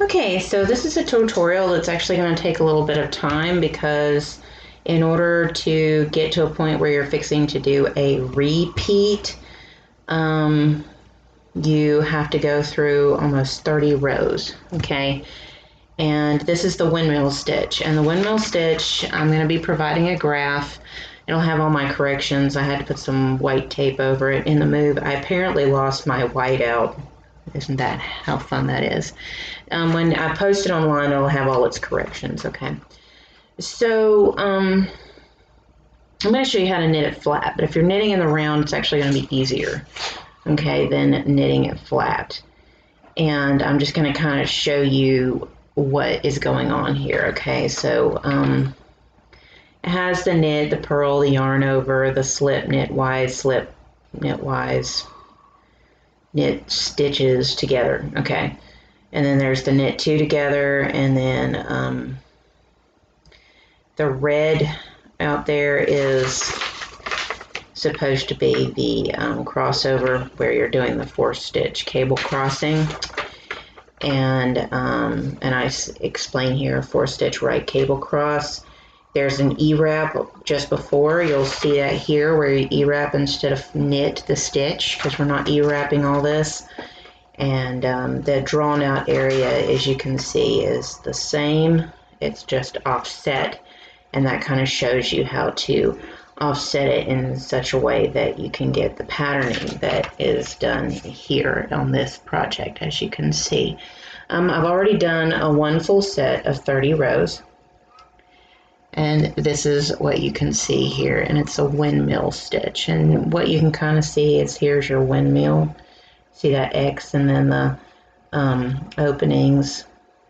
Okay, so this is a tutorial that's actually going to take a little bit of time because in order to get to a point where you're fixing to do a repeat, you have to go through almost 30 rows, okay? And this is the windmill stitch. And the windmill stitch, I'm going to be providing a graph. It'll have all my corrections. I had to put some white tape over it. In the move, I apparently lost my whiteout. Isn't that how fun that is? When I post it online, it'll have all its corrections, okay? So, I'm going to show you how to knit it flat, but if you're knitting in the round, it's actually going to be easier, okay, than knitting it flat. And I'm just going to kind of show you what is going on here, okay? So, it has the knit, the purl, the yarn over, the slip, slip, knitwise, knit stitches together, okay? And then there's the knit two together, and then the red out there is supposed to be the crossover where you're doing the 4-stitch cable crossing. And I explain here 4-stitch right cable cross. There's an E-wrap just before. You'll see that here where you E-wrap instead of knit the stitch, because we're not E-wrapping all this. And the drawn out area, as you can see, is the same. It's just offset, and that kind of shows you how to offset it in such a way that you can get the patterning that is done here on this project, as you can see. I've already done a 1 full set of 30 rows, and this is what you can see here, and it's a windmill stitch. And what you can kind of see is here's your windmill. See that X and then the openings,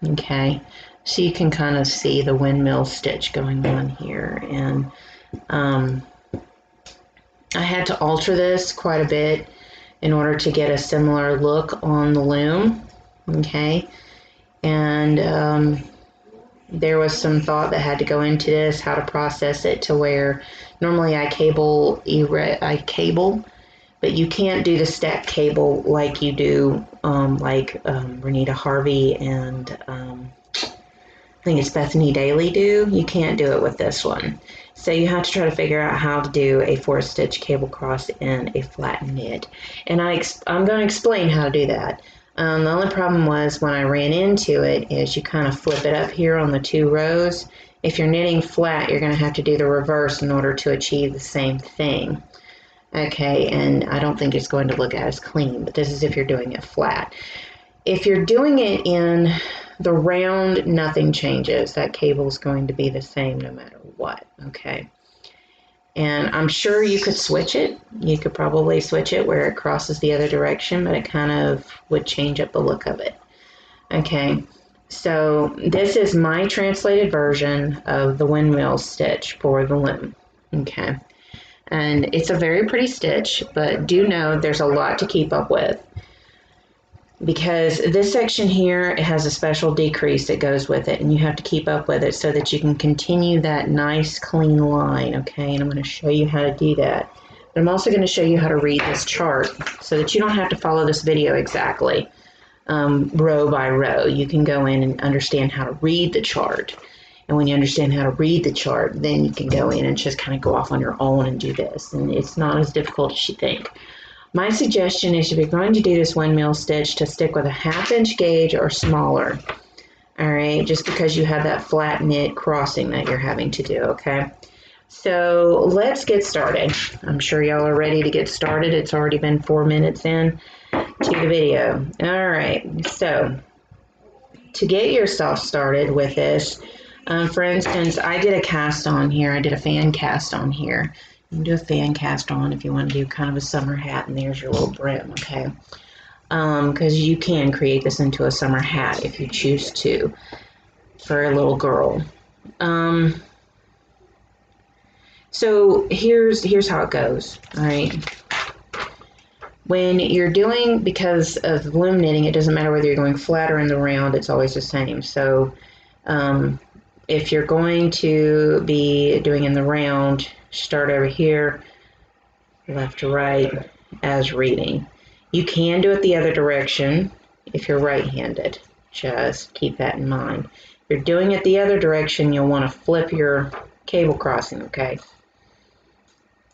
okay? So you can kind of see the windmill stitch going on here. And I had to alter this quite a bit in order to get a similar look on the loom, okay? And there was some thought that had to go into this, how to process it to where normally I cable, but you can't do the stack cable like you do, Renita Harvey and I think it's Bethany Daly do. You can't do it with this one. So you have to try to figure out how to do a 4-stitch cable cross in a flat knit. And I'm going to explain how to do that. The only problem was when I ran into it is you kind of flip it up here on the 2 rows. If you're knitting flat, you're going to have to do the reverse in order to achieve the same thing. Okay, and I don't think it's going to look as clean, but this is if you're doing it flat. If you're doing it in the round, nothing changes. That cable is going to be the same no matter what, okay? And I'm sure you could switch it. You could probably switch it where it crosses the other direction, but it kind of would change up the look of it. Okay, so this is my translated version of the windmill stitch for the loom, okay? And it's a very pretty stitch, but do know there's a lot to keep up with, because this section here, it has a special decrease that goes with it, and you have to keep up with it so that you can continue that nice clean line, okay? And I'm going to show you how to do that. But I'm also going to show you how to read this chart so that you don't have to follow this video exactly, row by row. You can go in and understand how to read the chart. And when you understand how to read the chart, then you can go in and just kind of go off on your own and do this. And it's not as difficult as you think. My suggestion is if you're going to do this windmill stitch to stick with a 1/2 inch gauge or smaller. All right, just because you have that flat knit crossing that you're having to do, okay? So let's get started. I'm sure y'all are ready to get started. It's already been 4 minutes in to the video. All right, so to get yourself started with this, for instance, I did a cast on here. I did a fan cast on here. You can do a fan cast on if you want to do kind of a summer hat, and there's your little brim, okay? Because you can create this into a summer hat if you choose to for a little girl. So here's how it goes, all right? When you're doing, because of loom knitting, it doesn't matter whether you're going flat or in the round, it's always the same. So if you're going to be doing in the round, start over here, left to right, as reading. You can do it the other direction if you're right-handed, Just keep that in mind. If you're doing it the other direction, you'll want to flip your cable crossing, okay?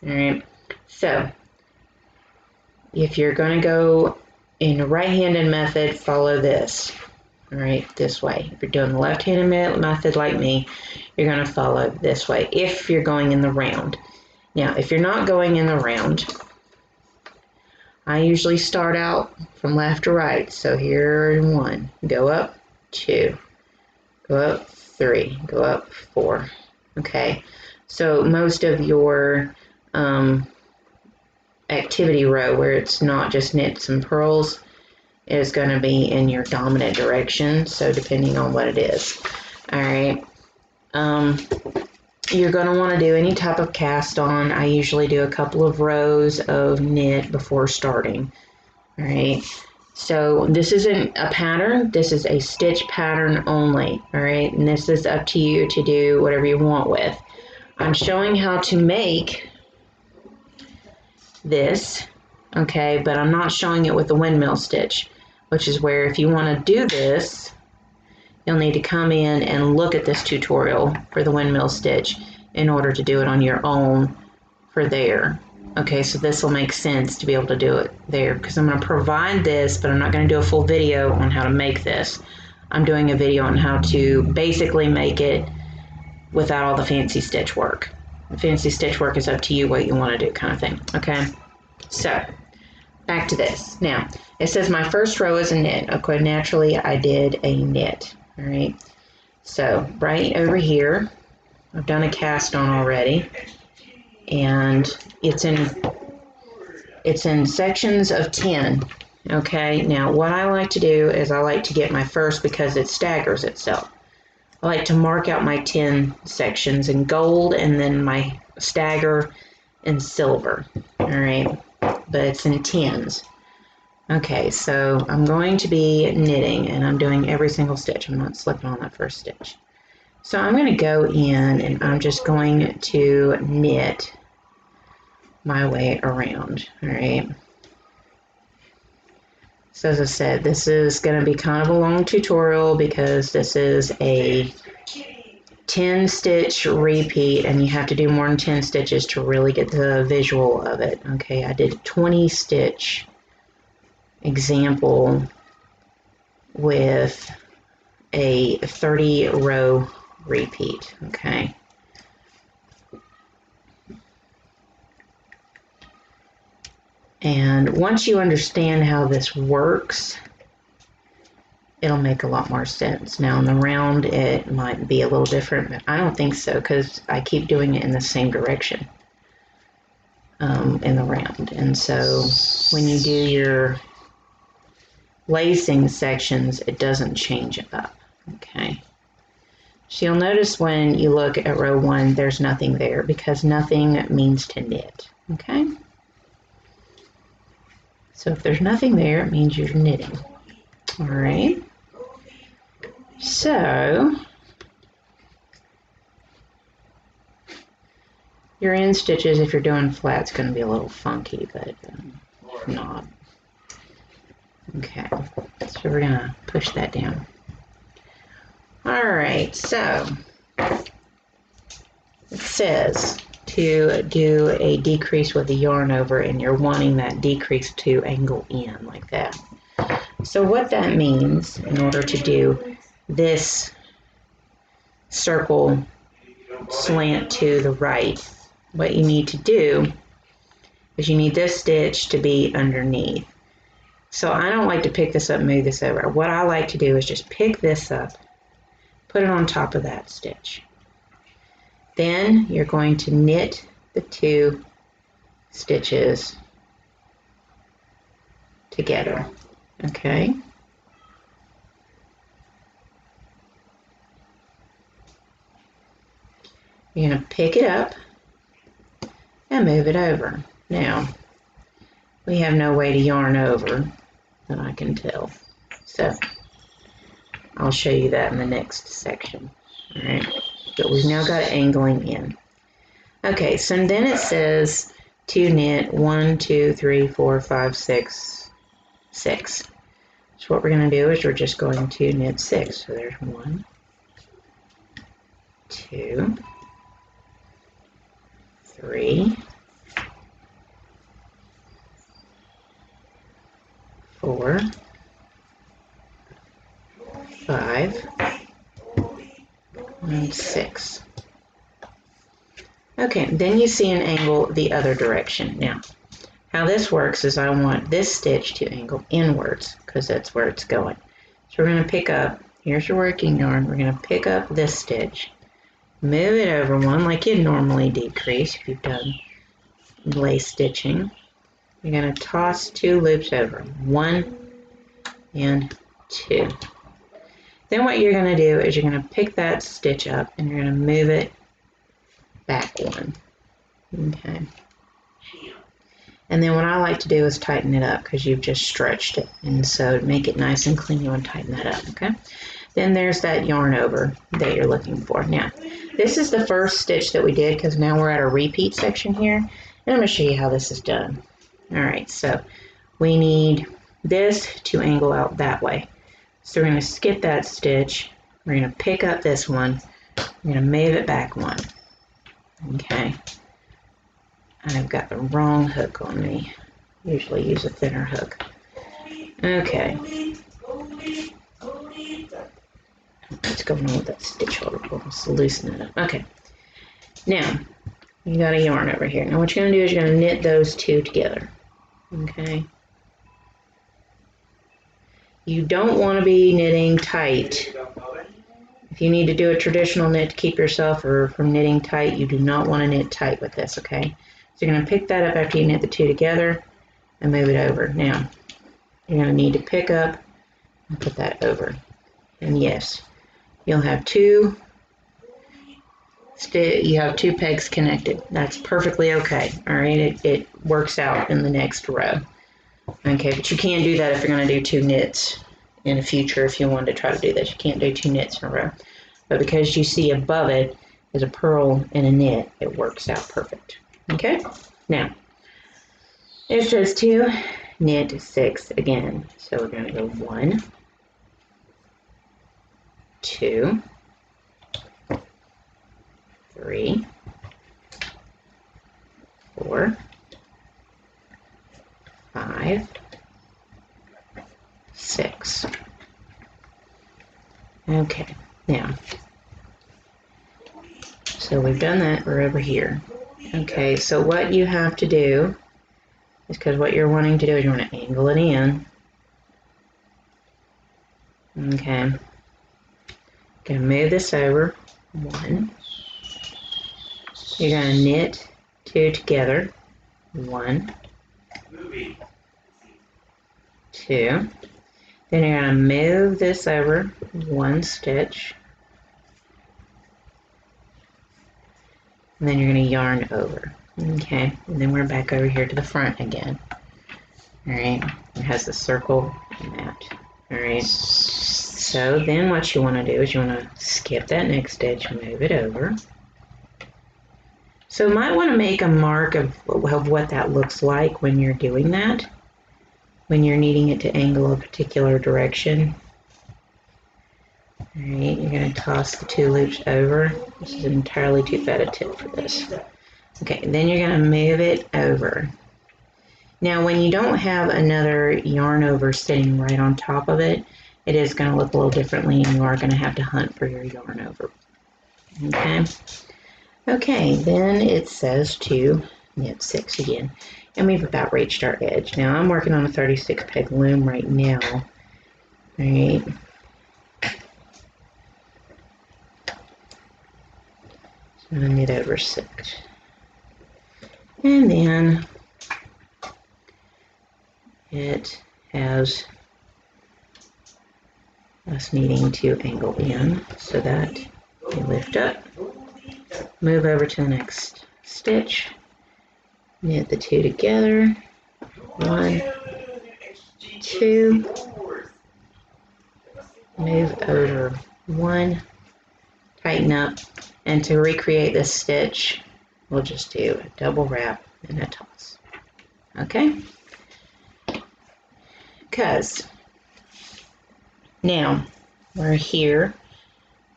All right, so if you're going to go in a right-handed method, follow this. All right, this way. If you're doing the left-handed method like me, you're going to follow this way if you're going in the round. Now, if you're not going in the round, I usually start out from left to right. So here, 1, go up, 2, go up, 3, go up, 4. Okay, so most of your activity row where it's not just knits and purls is going to be in your dominant direction, so depending on what it is. All right, you're going to want to do any type of cast on. I usually do a couple of rows of knit before starting. All right, so this isn't a pattern, this is a stitch pattern only. All right, and this is up to you to do whatever you want with. I'm showing how to make this, okay, but I'm not showing it with the windmill stitch, which is where if you want to do this, you'll need to come in and look at this tutorial for the windmill stitch in order to do it on your own for there. Okay, so this will make sense to be able to do it there, because I'm going to provide this, but I'm not going to do a full video on how to make this. I'm doing a video on how to basically make it without all the fancy stitch work. The fancy stitch work is up to you what you want to do, kind of thing. Okay, so back to this. Now, it says my first row is a knit. Okay, naturally I did a knit. All right, so right over here, I've done a cast on already, and it's in sections of 10. Okay, now what I like to do is I like to get my first, because it staggers itself, I like to mark out my 10 sections in gold and then my stagger in silver. All right, but it's in 10s. Okay, so I'm going to be knitting, and I'm doing every single stitch. I'm not slipping on that first stitch. So I'm going to go in and I'm just going to knit my way around. All right. So as I said, this is going to be kind of a long tutorial because this is a 10 stitch repeat, and you have to do more than 10 stitches to really get the visual of it. Okay, I did a 20 stitch example with a 30 row repeat. Okay, and once you understand how this works, it'll make a lot more sense. Now in the round it might be a little different, but I don't think so, because I keep doing it in the same direction in the round. And so when you do your lacing sections, it doesn't change up. Okay, so you'll notice when you look at row 1, there's nothing there, because nothing means to knit. Okay, so if there's nothing there, it means you're knitting. All right, so your end stitches, if you're doing flat, it's going to be a little funky, but if not. Okay, so we're going to push that down. All right, so it says to do a decrease with the yarn over, and you're wanting that decrease to angle in like that. So what that means, in order to do this circle slant to the right, what you need to do is you need this stitch to be underneath. So I don't like to pick this up and move this over. What I like to do is just pick this up, put it on top of that stitch. Then you're going to knit the 2 stitches together. Okay. You're going to pick it up and move it over. Now, we have no way to yarn over that I can tell, so I'll show you that in the next section. All right, but we've now got it angling in. Okay, so then it says to knit 1, 2, 3, 4, 5, 6, 6. So So what we're going to do is we're just going to knit 6. So there's 1, 2, 3, 4, 5, and 6. Okay, then you see an angle the other direction. Now, how this works is I want this stitch to angle inwards because that's where it's going. So we're going to pick up, here's your working yarn, we're going to pick up this stitch, move it over one like you'd normally decrease if you've done lace stitching. You're going to toss 2 loops over, 1 and 2. Then what you're going to do is you're going to pick that stitch up and you're going to move it back 1. Okay. And then what I like to do is tighten it up because you've just stretched it. And so to make it nice and clean, you want to tighten that up, okay? Then there's that yarn over that you're looking for. Now, this is the first stitch that we did because now we're at a repeat section here. And I'm going to show you how this is done. All right, so we need this to angle out that way. So we're going to skip that stitch. We're going to pick up this one. We're going to move it back 1. Okay. I've got the wrong hook on me. Usually use a thinner hook. Okay. What's going on with that stitch holder? Let's loosen it up. Okay. Now, you got a yarn over here. Now what you're going to do is you're going to knit those 2 together. Okay. You don't want to be knitting tight. If you need to do a traditional knit to keep yourself from knitting tight, you do not want to knit tight with this, okay? So you're going to pick that up after you knit the 2 together and move it over. Now, you're going to need to pick up and put that over. And yes, you'll have 2 pegs connected. That's perfectly okay, all right? It works out in the next row. Okay, but you can't do that if you're going to do 2 knits in the future. If you wanted to try to do this, you can't do 2 knits in a row. But because you see above it is a purl and a knit, it works out perfect. Okay, now it says to knit 6 again. So we're going to go 1, 2, 3, 4, 5, 6. Okay, now, so we've done that, we're over here. Okay, so what you have to do is, because what you're wanting to do is you want to angle it in. Okay, gonna move this over, 1. You're gonna knit 2 together, 1, 2. Then you're going to move this over 1 stitch. And then you're going to yarn over. Okay, and then we're back over here to the front again. Alright, it has the circle and that. Alright, so then what you want to do is you want to skip that next stitch, move it over. So you might want to make a mark of what that looks like when you're doing that. When you're needing it to angle a particular direction. Alright, you're going to toss the 2 loops over. This is entirely too fat a tip for this. Okay, then you're going to move it over. Now when you don't have another yarn over sitting right on top of it, it is going to look a little differently and you are going to have to hunt for your yarn over. Okay, okay, then it says to knit 6 again. And we've about reached our edge. Now I'm working on a 36 peg loom right now. Alright. So I'm going to knit over 6. And then it has us needing to angle in so that you lift up, move over to the next stitch. Knit the 2 together, 1, 2, move over 1, tighten up, and to recreate this stitch, we'll just do a double wrap and a toss. Okay? Because Now, we're here.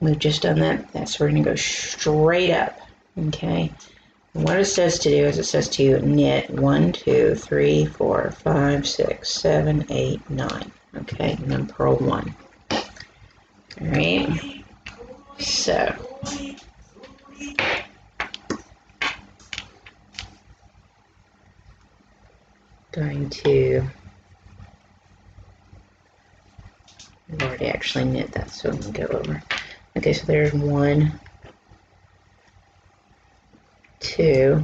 We've just done that, so we're going to go straight up, okay? And what it says to do is it says to knit 1, 2, 3, 4, 5, 6, 7, 8, 9, okay? And then purl 1. All right, so going to, I've already actually knit that, so I'm going to go over. Okay, so there's 1, 2,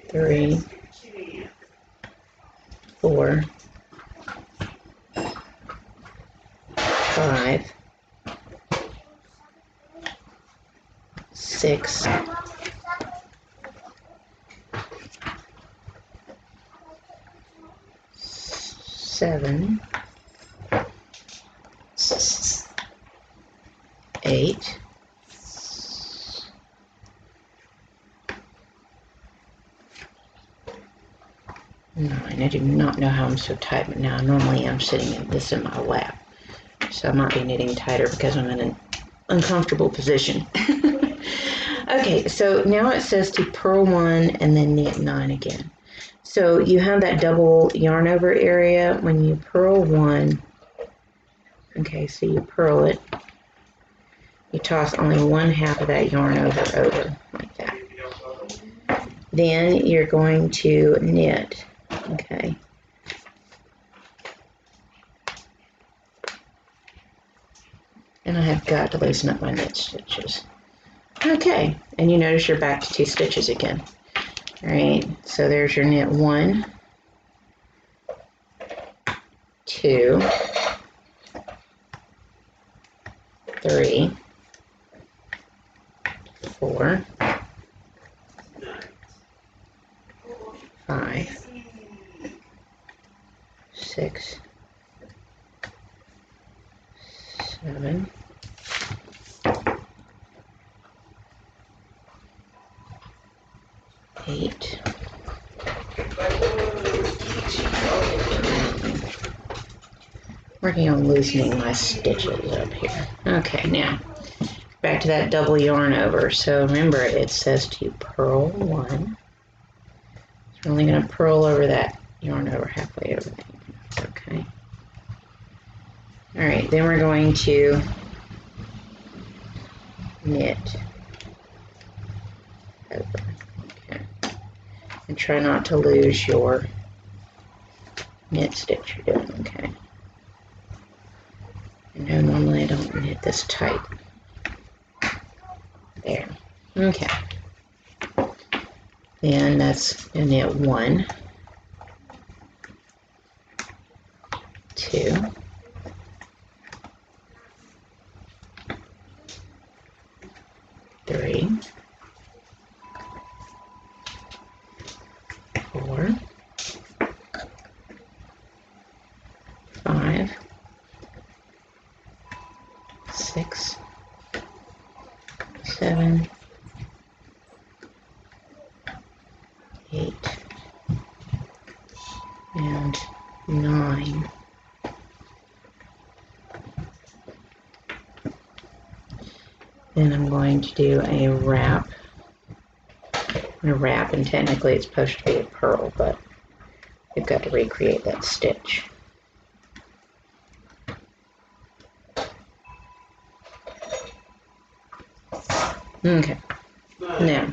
3, 4, 5, 6, 7, 8, 9. I do not know how I'm so tight, but now normally I'm sitting in this in my lap. So I might be knitting tighter because I'm in an uncomfortable position. Okay, so now it says to purl 1 and then knit 9 again. So you have that double yarn over area when you purl 1. Okay, so you purl it. You toss only 1/2 of that yarn over like that. Then you're going to knit, okay. And I have got to loosen up my knit stitches. Okay, and you notice you're back to 2 stitches again. All right, so there's your knit 1, 2, 3, 4, 5, 6, 7, 8, 9. Working on loosening my stitches up here. Okay, now back to that double yarn over. So remember, it says to purl 1. So we're only going to purl over that yarn over halfway over that. Okay. All right, then we're going to knit over. Okay. And try not to lose your knit stitch you're doing. Okay. I know normally I don't knit this tight. There. Okay. Then that's a knit 1, 2, 3, 4, 5, 6, 7, 8, and 9. Then I'm going to do a wrap. I'm going to wrap, and technically it's supposed to be a purl, but you've got to recreate that stitch. Okay, now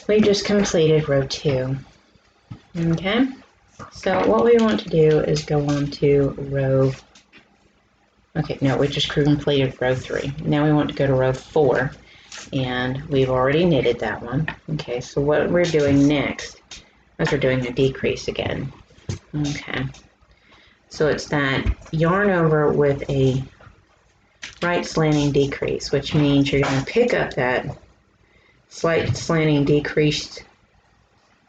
we just completed row 2. Okay, so what we want to do is go on to row, okay, no, we just completed row 3. Now we want to go to row 4, and we've already knitted that one. Okay, so what we're doing next is we're doing a decrease again. Okay, so it's that yarn over with a right slanting decrease, which means you're going to pick up that slight slanting decreased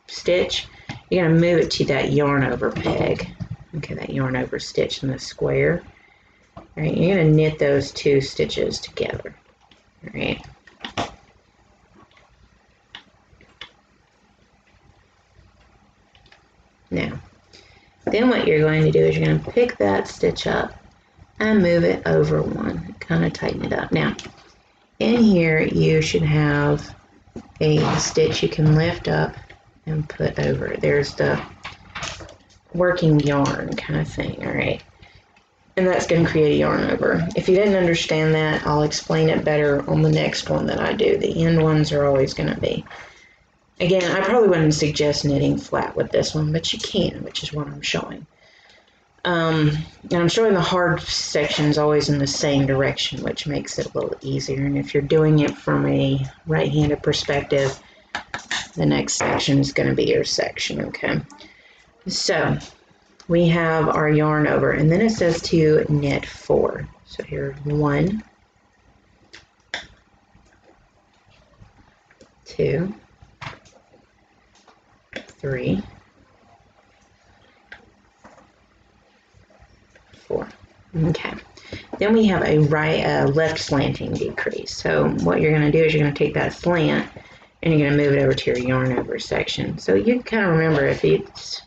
stitch. You're going to move it to that yarn over peg. Okay, that yarn over stitch in the square. All right, you're going to knit those 2 stitches together. All right. Now, Then what you're going to do is you're going to pick that stitch up and move it over one, kind of tighten it up. Now, in here you should have a stitch you can lift up and put over it. There's the working yarn kind of thing, all right? And that's going to create a yarn over. If you didn't understand that, I'll explain it better on the next one that I do. The end ones are always going to be. Again, I probably wouldn't suggest knitting flat with this one, but you can, which is what I'm showing. And I'm showing the hard sections always in the same direction, which makes it a little easier. And if you're doing it from a right-handed perspective, the next section is going to be your section, okay? So we have our yarn over, and then it says to knit 4. So here's 1, 2, 3, 4. Okay. Then we have a left slanting decrease. So what you're going to do is you're going to take that slant and you're going to move it over to your yarn over section. So you kind of remember if it's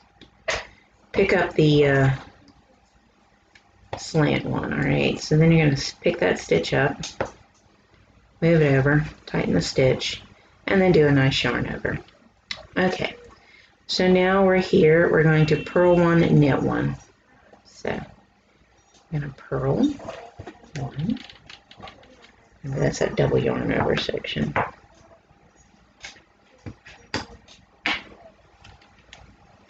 pick up the slant one, all right? So then you're going to pick that stitch up, move it over, tighten the stitch, and then do a nice yarn over. Okay. So now we're here. We're going to purl 1, knit 1. So I'm going to purl 1. Maybe that's that double yarn over section.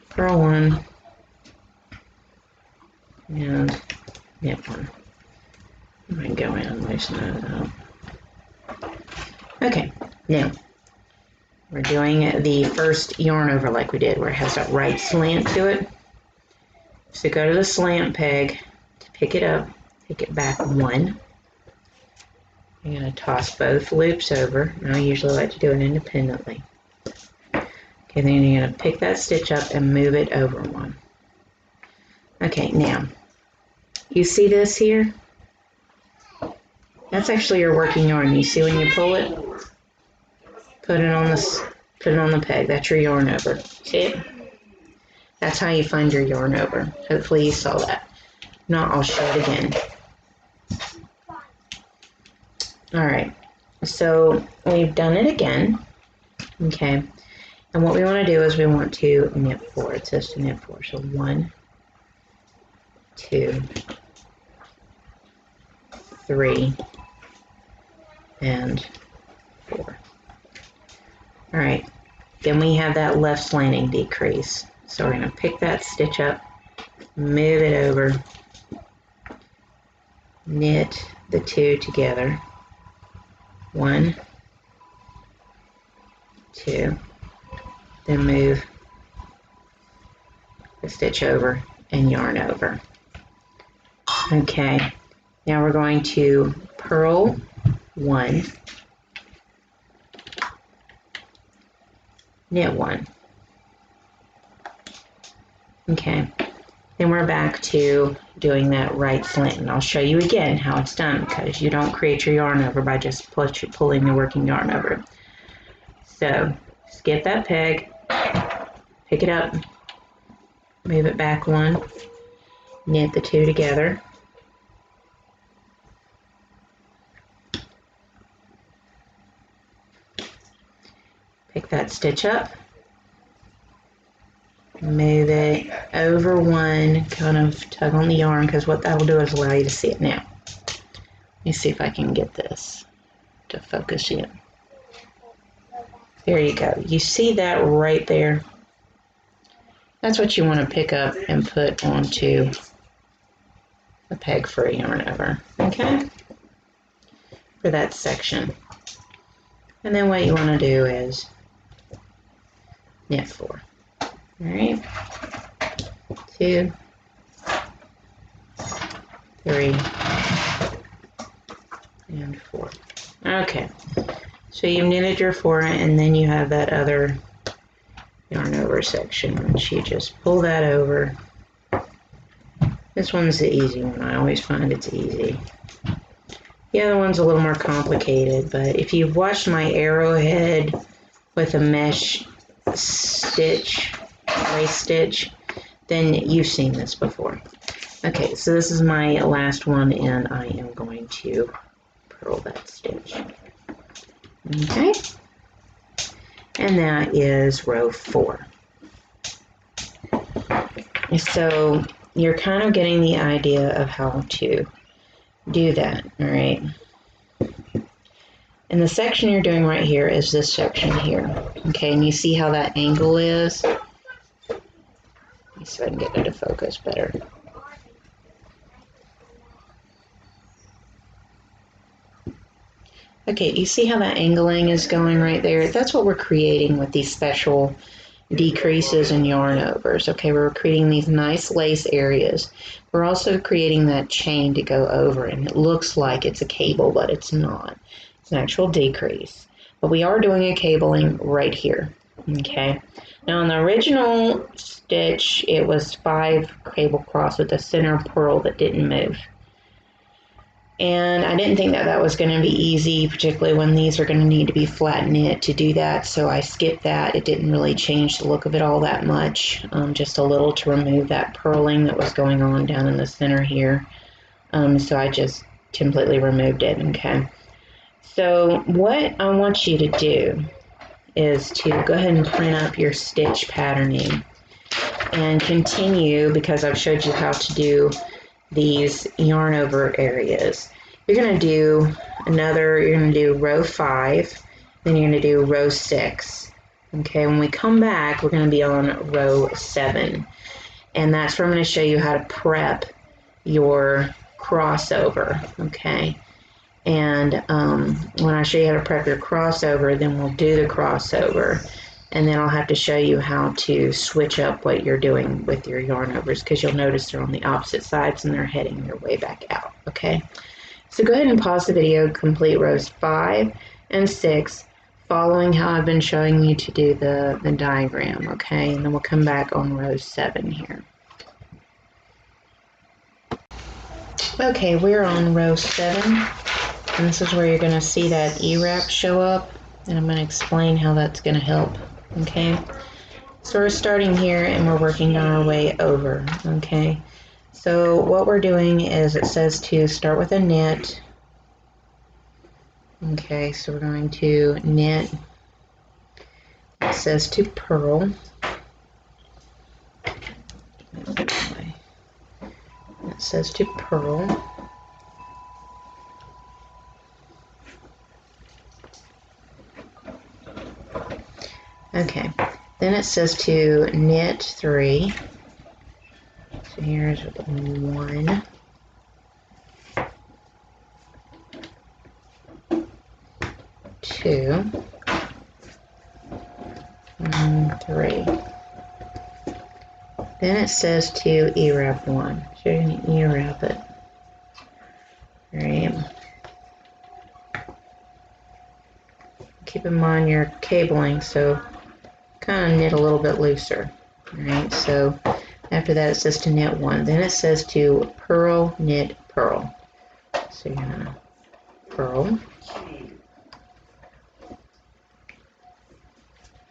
Purl 1 and knit 1. I might go in and loosen that up. Okay, now we're doing the first yarn over like we did, where it has that right slant to it. So go to the slant peg to pick it up, take it back 1. You're going to toss both loops over, and I usually like to do it independently. Okay, then you're going to pick that stitch up and move it over 1. Okay, now, you see this here? That's actually your working yarn. You see when you pull it? Put it on the peg. That's your yarn over. See it? That's how you find your yarn over. Hopefully you saw that. If not, I'll show it again. Alright, so we've done it again. Okay, and what we want to do is we want to knit 4. It says to knit 4. So 1, 2, 3, and 4. Alright, then we have that left slanting decrease. So we're going to pick that stitch up, move it over, knit the 2 together. 1, 2, then move the stitch over and yarn over. Okay, now we're going to purl 1, knit 1. Okay, then we're back to doing that right slant, and I'll show you again how it's done, because you don't create your yarn over by just pulling the working yarn over. So just get that peg, pick it up, move it back 1, knit the 2 together, pick that stitch up, move it over 1, kind of tug on the yarn, because what that will do is allow you to see it now. Let me see if I can get this to focus in. There you go. You see that right there? That's what you want to pick up and put onto the peg for a yarn over, okay? For that section. And then what you want to do is knit 4. Alright, 2, 3, and 4. Okay, so you've knitted your 4, and then you have that other yarn over section, which you just pull that over. This one's the easy one. I always find it's easy. The other one's a little more complicated, but if you've watched my arrowhead with a mesh stitch, lace stitch, then you've seen this before. Okay, so this is my last one, and I am going to purl that stitch. Okay, and that is row 4. So you're kind of getting the idea of how to do that, all right? And the section you're doing right here is this section here, okay? And you see how that angle is? Let me see if I can get it to focus better. Okay, you see how that angling is going right there? That's what we're creating with these special decreases and yarn overs. Okay, we're creating these nice lace areas. We're also creating that chain to go over, and it looks like it's a cable, but it's not. It's an actual decrease. But we are doing a cabling right here. Okay, now in the original stitch, it was 5 cable cross with a center purl that didn't move. And I didn't think that that was going to be easy, particularly when these are going to need to be flat knit to do that, so I skipped that. It didn't really change the look of it all that much, just a little to remove that purling that was going on down in the center here. So I just completely removed it, okay? So what I want you to do is to go ahead and print up your stitch patterning and continue, because I've showed you how to do these yarn over areas. You're going to do you're going to do row 5, then you're going to do row 6. Okay, when we come back, we're going to be on row 7. And that's where I'm going to show you how to prep your crossover. Okay, and when I show you how to prep your crossover, then we'll do the crossover. And then I'll have to show you how to switch up what you're doing with your yarn overs, because you'll notice they're on the opposite sides and they're heading their way back out, okay? So go ahead and pause the video, complete rows 5 and 6, following how I've been showing you to do the diagram, okay? And then we'll come back on row 7 here. Okay, we're on row 7, and this is where you're gonna see that E-wrap show up, and I'm gonna explain how that's gonna help. Okay, so we're starting here and we're working our way over. Okay, so what we're doing is, it says to start with a knit. Okay, so we're going to knit. It says to purl. It says to purl. Okay, then it says to knit 3. So here's 1, 2, and 3. Then it says to E-wrap 1. So you're going to E-wrap it. Right. Keep in mind your cabling, so kind of knit a little bit looser. Alright, so after that it says to knit 1. Then it says to purl, knit, purl. So you're gonna purl,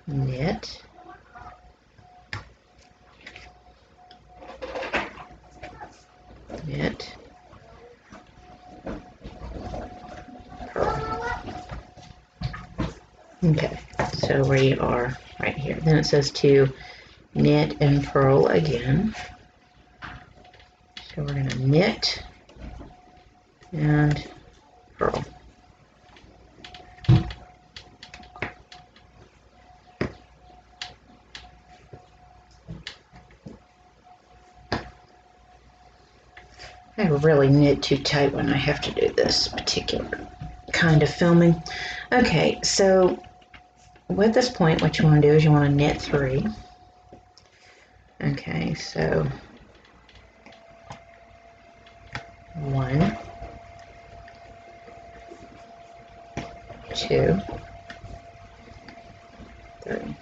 knit, knit, purl. Okay, so we are right here. Then it says to knit and purl again. So we're going to knit and purl. I really knit too tight when I have to do this particular kind of filming. Okay, so at this point, what you want to do is you want to knit 3. Okay, so 1, 2, 3.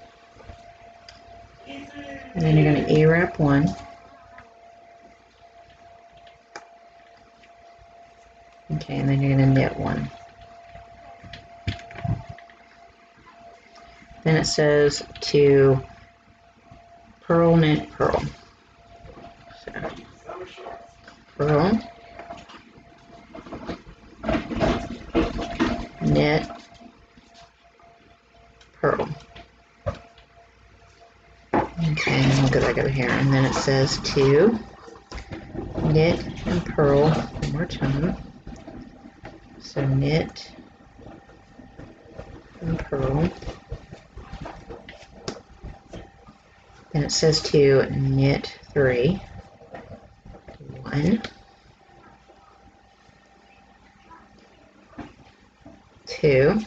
And then you're going to E-wrap 1. Okay, and then you're going to knit 1. Then it says to purl, knit, purl. purl, knit, purl. Okay, and then we'll go back over here, and then it says to knit and purl one more time. So knit and purl. Then it says to knit 3, 1, 2,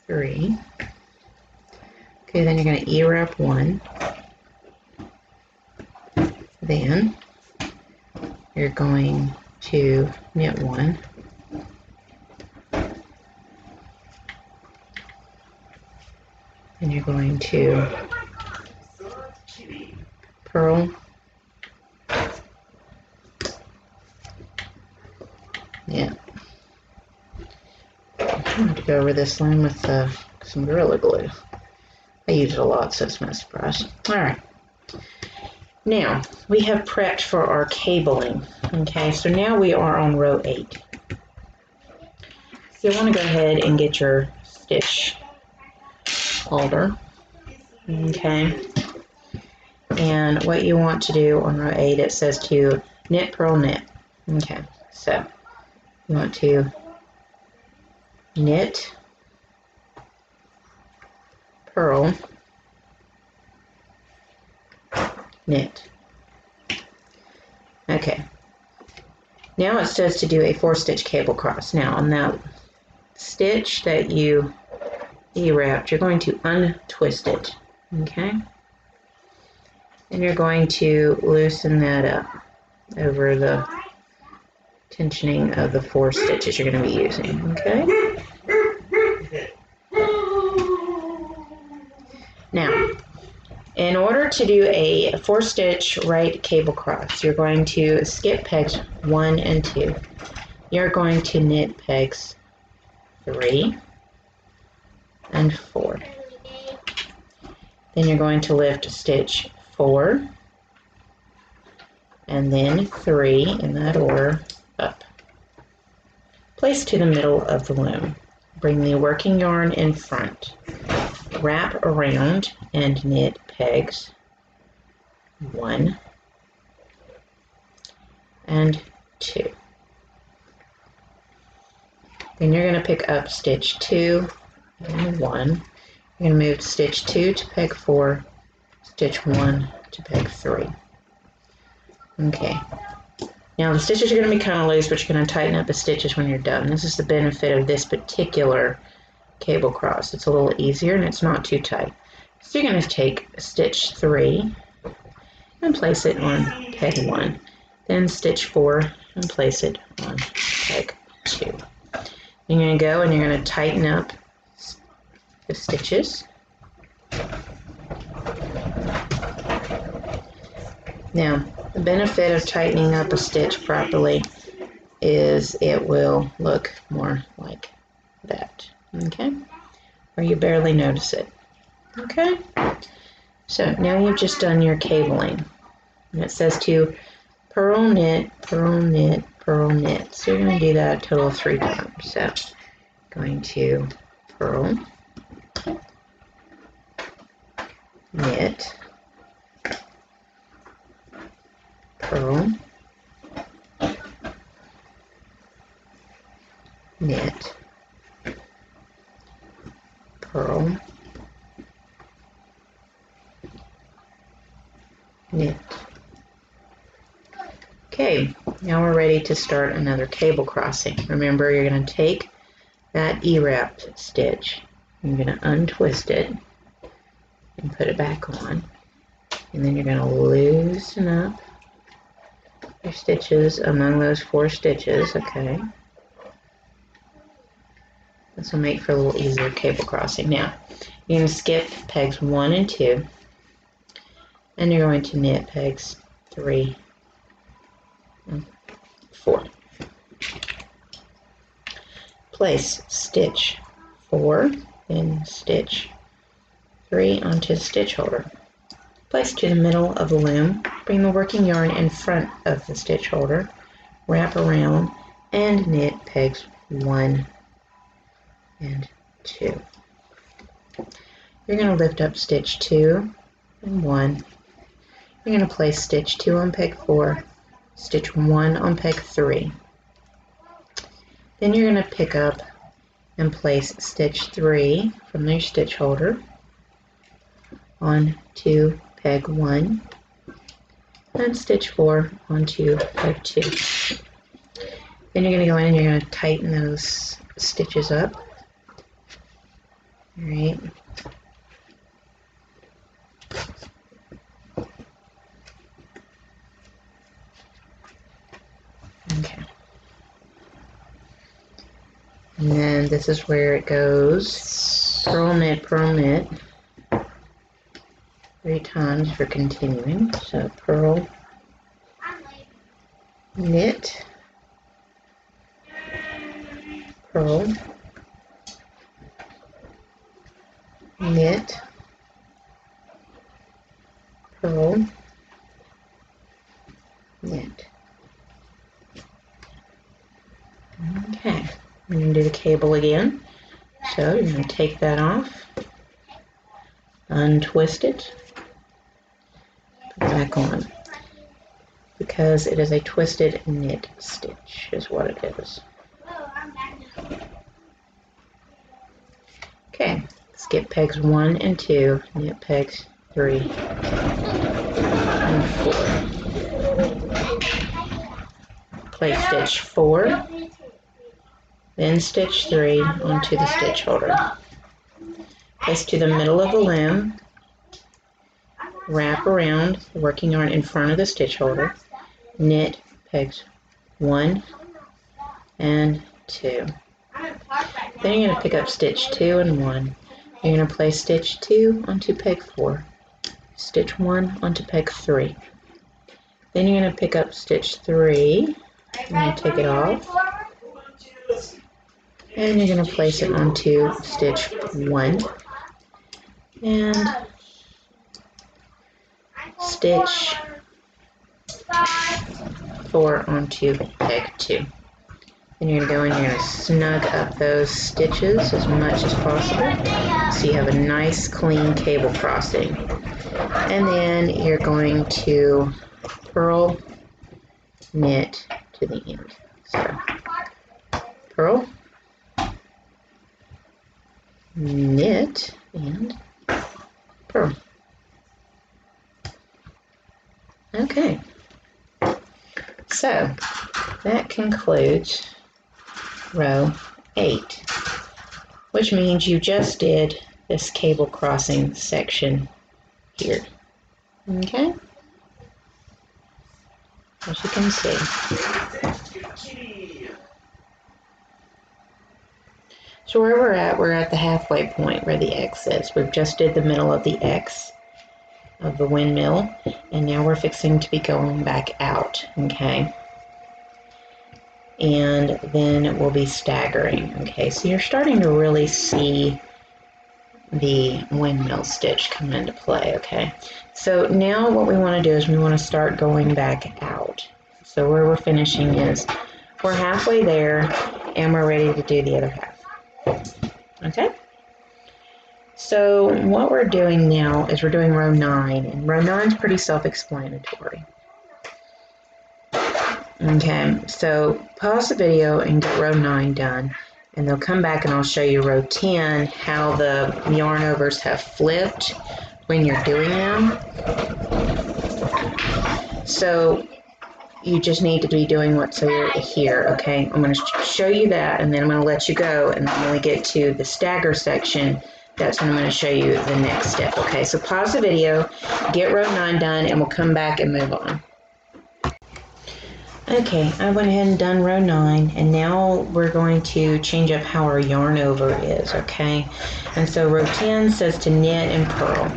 3. Okay, then you're going to E-wrap 1. Then you're going to knit 1. And you're going to purl, knit. I'm going to go over this line with some Gorilla Glue. I use it a lot, so it's no surprise. Alright. Now, we have prepped for our cabling. Okay, so now we are on row 8. You want to go ahead and get your stitch holder. Okay. And what you want to do on row 8, it says to knit, purl, knit. Okay, so you want to knit, purl, knit. Okay. Now it says to do a 4-stitch cable cross. Now on that stitch that you E-wrapped, you're going to untwist it. Okay. And you're going to loosen that up over the tensioning of the 4 stitches you're going to be using. Okay. Now, in order to do a 4-stitch right cable cross, you're going to skip pegs 1 and 2. You're going to knit pegs 3 and 4. Then you're going to lift stitch 4 and then 3 in that order up. Place to the middle of the loom. Bring the working yarn in front. Wrap around and knit pegs 1 and 2. Then you're going to pick up stitch 2 and 1. You're going to move stitch 2 to peg 4, stitch 1 to peg 3. Okay. Now the stitches are going to be kind of loose, but you're going to tighten up the stitches when you're done. This is the benefit of this particular cable cross. It's a little easier and it's not too tight. So you're going to take stitch 3 and place it on peg 1. Then stitch 4 and place it on peg 2. You're going to go and you're going to tighten up the stitches. Now, the benefit of tightening up a stitch properly is it will look more like that. Okay? Or you barely notice it. Okay? So now you've just done your cabling. And it says to purl, knit, purl, knit, purl, knit. So you're going to do that a total of 3 times. So going to purl, knit, purl, knit, purl, knit. Okay, now we're ready to start another cable crossing. Remember, you're going to take that E-wrapped stitch, you're going to untwist it and put it back on, and then you're going to loosen up your stitches among those 4 stitches. Okay, this will make for a little easier cable crossing. Now you're going to skip pegs 1 and 2, and you're going to knit pegs 3 and 4. Place stitch 4 then stitch 3 onto the stitch holder. Place to the middle of the loom. Bring the working yarn in front of the stitch holder. Wrap around and knit pegs 1 and 2. You're going to lift up stitch 2 and 1. You're going to place stitch 2 on peg 4, stitch 1 on peg 3. Then you're going to pick up and place stitch 3 from your stitch holder onto peg 1 and stitch 4 onto peg 2. Then you're going to go in and you're going to tighten those stitches up. All right. Okay. And then this is where it goes purl, knit, 3 times for continuing. So purl, knit, purl, knit, purl, knit. Okay, we're going to do the cable again. So you're going to take that off, untwist it, put it back on, because it is a twisted knit stitch is what it is. Okay, skip pegs 1 and 2, knit pegs 3 and 4. Place stitch 4, then stitch 3 onto the stitch holder. Place to the middle of the loom, wrap around the working yarn in front of the stitch holder, knit pegs 1 and 2. Then you're going to pick up stitch 2 and 1. You're going to place stitch 2 onto peg 4, stitch 1 onto peg 3. Then you're going to pick up stitch 3, and then take it off, and you're going to place it onto stitch 1 and stitch 4 onto peg 2. Then you're going to go in and you're going to snug up those stitches as much as possible so you have a nice clean cable crossing. And then you're going to purl, knit to the end. So purl, knit, and purl. Okay, so that concludes row 8, which means you just did this cable crossing section here. Okay, as you can see. So where we're at the halfway point where the X is. We've just did the middle of the X of the windmill, and now we're fixing to be going back out, okay? And then we'll be staggering, okay? So you're starting to really see the windmill stitch come into play, okay? So now what we want to do is we want to start going back out. So where we're finishing is we're halfway there and we're ready to do the other half, okay? So what we're doing now is we're doing row 9, and row 9 is pretty self-explanatory. Okay, so pause the video and get row 9 done, and they'll come back and I'll show you row 10, how the yarn overs have flipped when you're doing them. So you just need to be doing what's here, okay? I'm going to show you that, and then I'm going to let you go, and then when we get to the stagger section, that's when I'm going to show you the next step, okay? So pause the video, get row 9 done, and we'll come back and move on. Okay, I went ahead and done row 9, and now we're going to change up how our yarn over is, okay? And so row 10 says to knit and purl.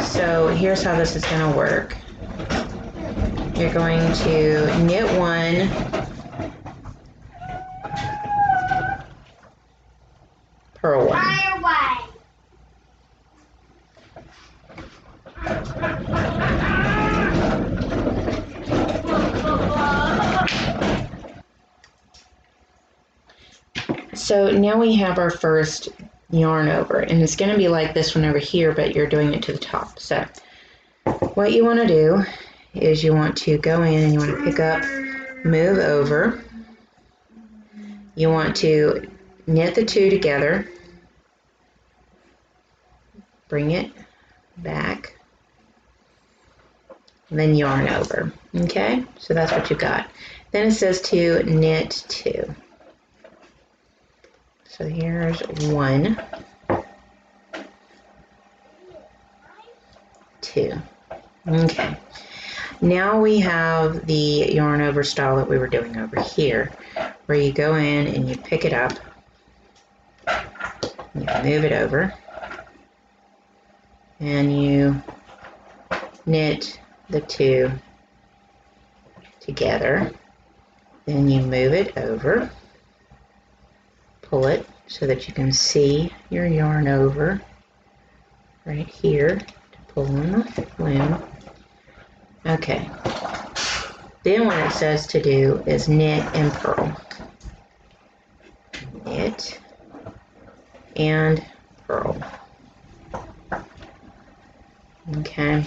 So here's how this is going to work. You're going to knit 1, purl 1. So now we have our first yarn over, and it's going to be like this one over here, but you're doing it to the top. So what you want to do is you want to go in and you want to pick up, move over. You want to knit the two together, bring it back, and then yarn over. Okay, so that's what you got. Then it says to knit two. So here's 1, 2. Okay. Now we have the yarn over style that we were doing over here, where you go in and you pick it up, you move it over, and you knit the two together. Then you move it over, pull it so that you can see your yarn over right here to pull in the loom. Okay. Then what it says to do is knit and purl. Knit and purl. Okay.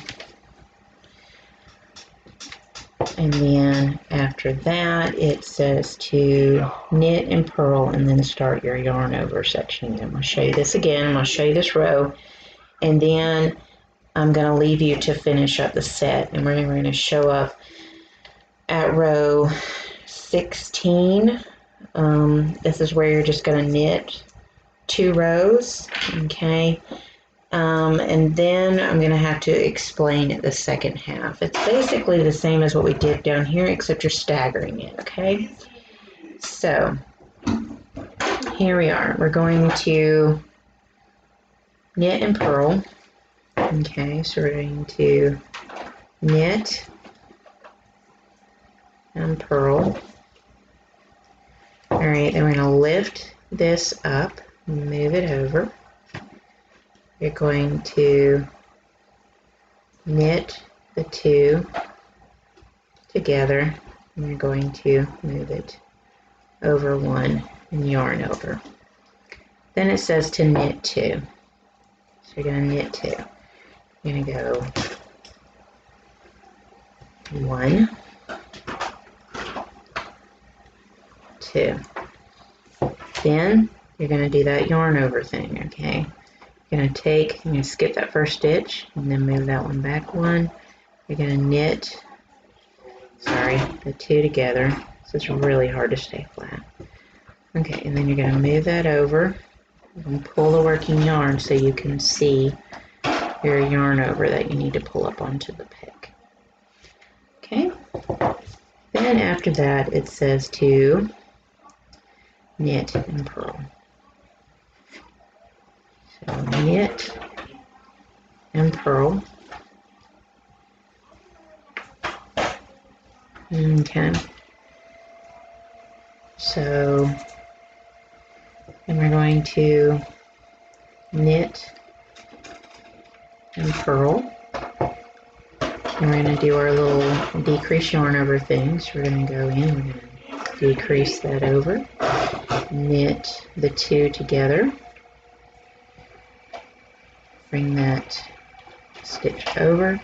And then after that, it says to knit and purl and then start your yarn over section. I'm going to show you this again. I'm going to show you this row. And then I'm going to leave you to finish up the set. And we're going to show up at row 16. This is where you're just going to knit 2 rows. Okay. And then I'm going to have to explain the second half. It's basically the same as what we did down here, except you're staggering it, okay? So, here we are. We're going to knit and purl. Okay, so we're going to knit and purl. All right, then we're going to lift this up, move it over. You're going to knit the two together, and you're going to move it over 1 and yarn over. Then it says to knit 2. So you're going to knit 2. You're going to go 1, 2. Then you're going to do that yarn over thing, okay? You're going to skip that first stitch and then move that one back 1. You're going to knit, the 2 together. So it's really hard to stay flat. Okay, and then you're going to move that over and pull the working yarn so you can see your yarn over that you need to pull up onto the pick. Okay, then after that it says to knit and purl. So knit and purl. Okay. So then we're going to knit and purl. And we're going to do our little decrease yarn over thing. So we're going to go in, we're going to decrease that over, knit the 2 together. Bring that stitch over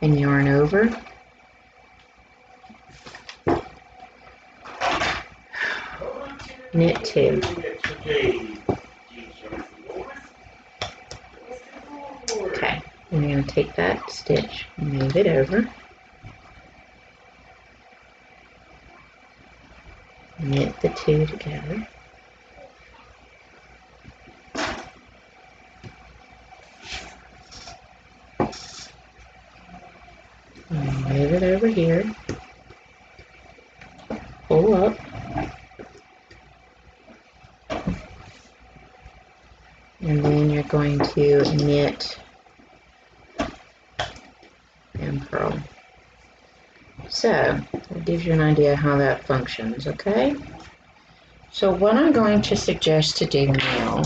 and yarn over. Knit 2. Okay, and you're going to take that stitch, move it over, knit the 2 together. Move it over here, pull up, and then you're going to knit and purl. So that gives you an idea how that functions, okay? So what I'm going to suggest to do now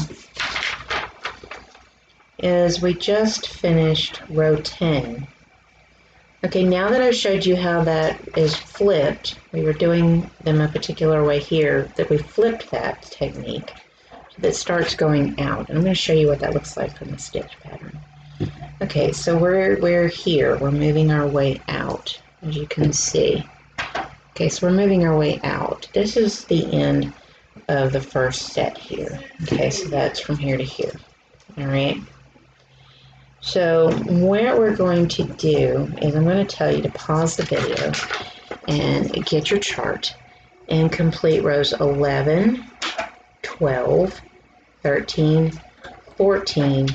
is we just finished row 10 Okay, now that I've showed you how that is flipped, we were doing them a particular way here, that we flipped that technique so that starts going out. And I'm going to show you what that looks like from the stitch pattern. Okay, so we're here. We're moving our way out, as you can see. Okay, so we're moving our way out. This is the end of the first set here. Okay, so that's from here to here. All right. So what we're going to do is I'm going to tell you to pause the video and get your chart and complete rows 11, 12, 13, 14,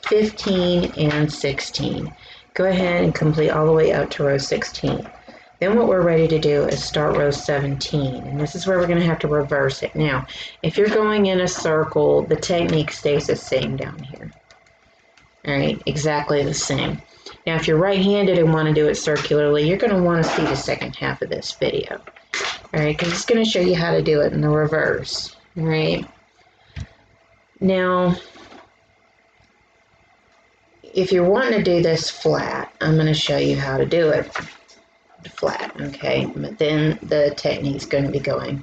15, and 16. Go ahead and complete all the way up to row 16. Then what we're ready to do is start row 17, and this is where we're going to have to reverse it. Now, if you're going in a circle, the technique stays the same down here. All right, exactly the same. Now, if you're right-handed and want to do it circularly, you're going to want to see the second half of this video. All right, because it's going to show you how to do it in the reverse. All right. Now, if you're wanting to do this flat, I'm going to show you how to do it flat, okay? But then the technique's going to be going,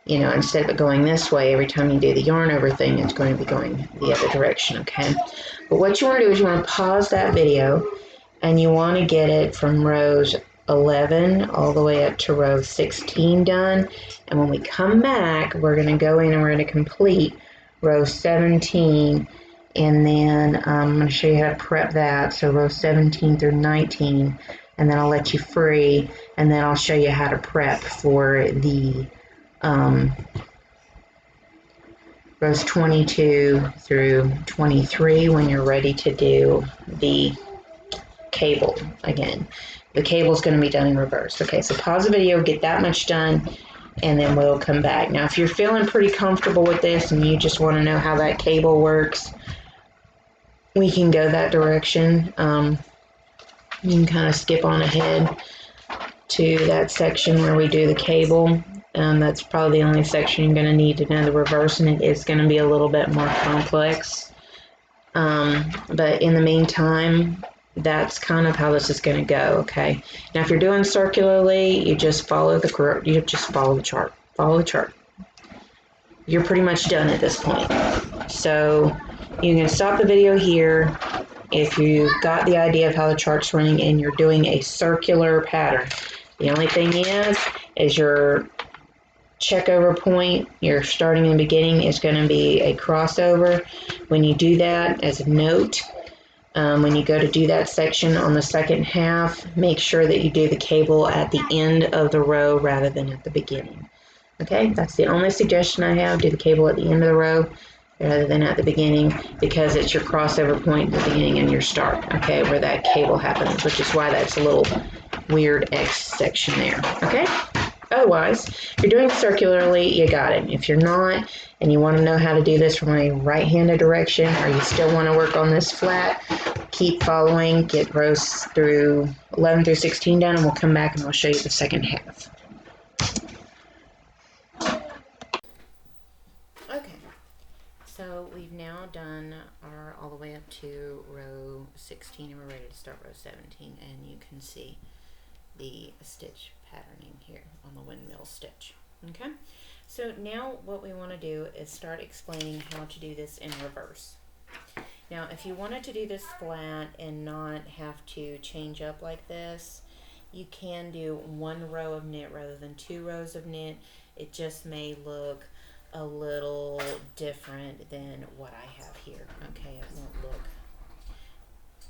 you know, instead of it going this way, every time you do the yarn over thing, it's going to be going the other direction, okay? But what you want to do is you want to pause that video and you want to get it from rows 11 all the way up to row 16 done. And when we come back, we're going to go in and we're going to complete row 17. And then I'm going to show you how to prep that. So row 17 through 19. And then I'll let you free. And then I'll show you how to prep for the rows 22 through 23 when you're ready to do the cable again. The cable is going to be done in reverse. Okay, so pause the video, get that much done, and then we'll come back. Now, if you're feeling pretty comfortable with this and you just want to know how that cable works, we can go that direction. You can kind of skip on ahead to that section where we do the cable. That's probably the only section you're going to need to know the reverse, and it is going to be a little bit more complex. But in the meantime, that's kind of how this is going to go. Okay. Now, if you're doing circularly, you just follow the chart. Follow the chart. You're pretty much done at this point. So you can stop the video here if you've got the idea of how the chart's running and you're doing a circular pattern. The only thing is your checkover point, your starting and beginning is going to be a crossover. When you do that, as a note, when you go to do that section on the second half, make sure that you do the cable at the end of the row rather than at the beginning. Okay, that's the only suggestion I have. Do the cable at the end of the row rather than at the beginning, because it's your crossover point at the beginning and your start, okay, where that cable happens, which is why that's a little weird X section there, okay? Otherwise, if you're doing circularly, you got it. If you're not, and you want to know how to do this from a right-handed direction, or you still want to work on this flat, keep following, get rows through 11 through 16 done, and we'll come back and I'll show you the second half. Okay, so we've now done our all the way up to row 16, and we're ready to start row 17, and you can see the stitch patterning here on the windmill stitch. Okay, so now what we want to do is start explaining how to do this in reverse. Now, if you wanted to do this flat and not have to change up like this, you can do one row of knit rather than 2 rows of knit. It just may look a little different than what I have here. Okay, it won't look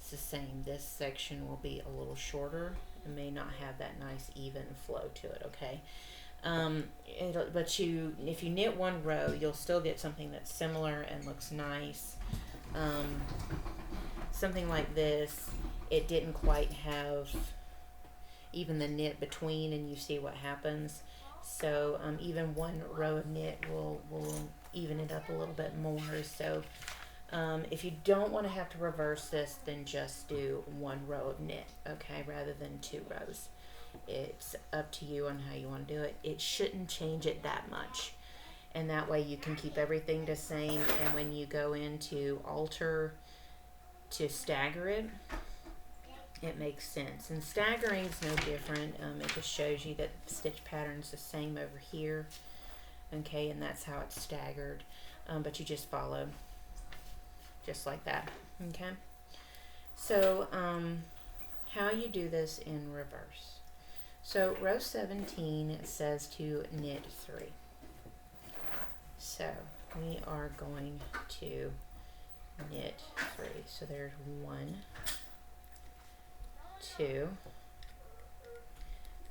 it's the same. This section will be a little shorter. It may not have that nice even flow to it, okay? But if you knit one row, you'll still get something that's similar and looks nice. Something like this, it didn't quite have even the knit between, and you see what happens. So even one row of knit will even it up a little bit more. So if you don't want to have to reverse this, then just do one row of knit, okay, rather than 2 rows. It's up to you on how you want to do it. It shouldn't change it that much, and that way you can keep everything the same, and when you go in to alter to stagger it, it makes sense. And staggering is no different. It just shows you that the stitch pattern's the same over here. Okay, and that's how it's staggered. But you just follow just like that. Okay. So how you do this in reverse. So row 17 says to knit 3. So we are going to knit 3. So there's 1, 2,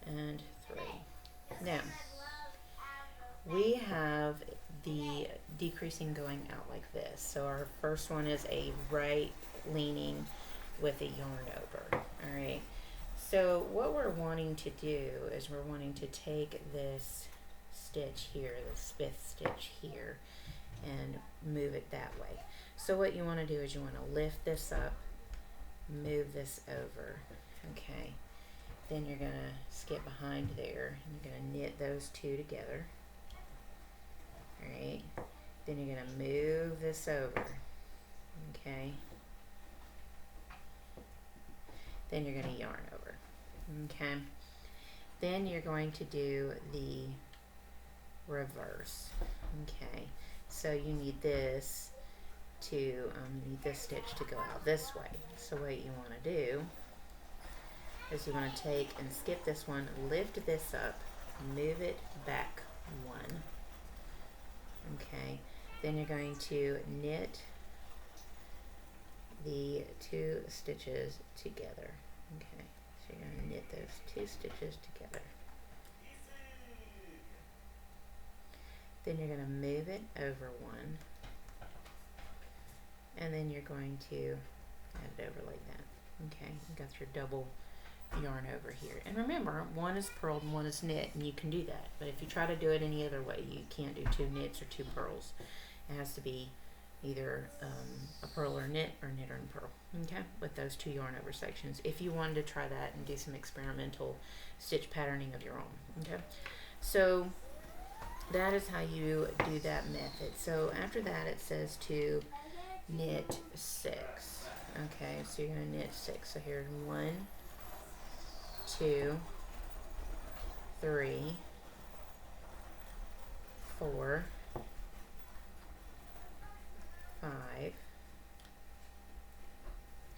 and 3. Now we have the decreasing going out like this. So our first one is a right leaning with a yarn over. All right. So what we're wanting to do is we're wanting to take this stitch here, this 5th stitch here, and move it that way. So what you want to do is you want to lift this up, move this over. Okay. Then you're going to skip behind there, and you're going to knit those two together. Alright, then you're going to move this over, okay, then you're going to yarn over, okay, then you're going to do the reverse, okay, so you need this to, you need this stitch to go out this way. So what you want to do is you want to take and skip this one, lift this up, move it back 1. Okay, then you're going to knit the 2 stitches together. Okay, so you're going to knit those 2 stitches together. Then you're going to move it over 1, and then you're going to add it over like that. Okay, you got your double yarn over here. And remember, one is purled and one is knit, and you can do that. But if you try to do it any other way, you can't do 2 knits or 2 purls. It has to be either a purl or knit, or knit and purl, okay, with those 2 yarn over sections, if you wanted to try that and do some experimental stitch patterning of your own. Okay, so that is how you do that method. So after that, it says to knit 6. Okay, so you're going to knit 6. So here's 1, 2, 3, 4, 5,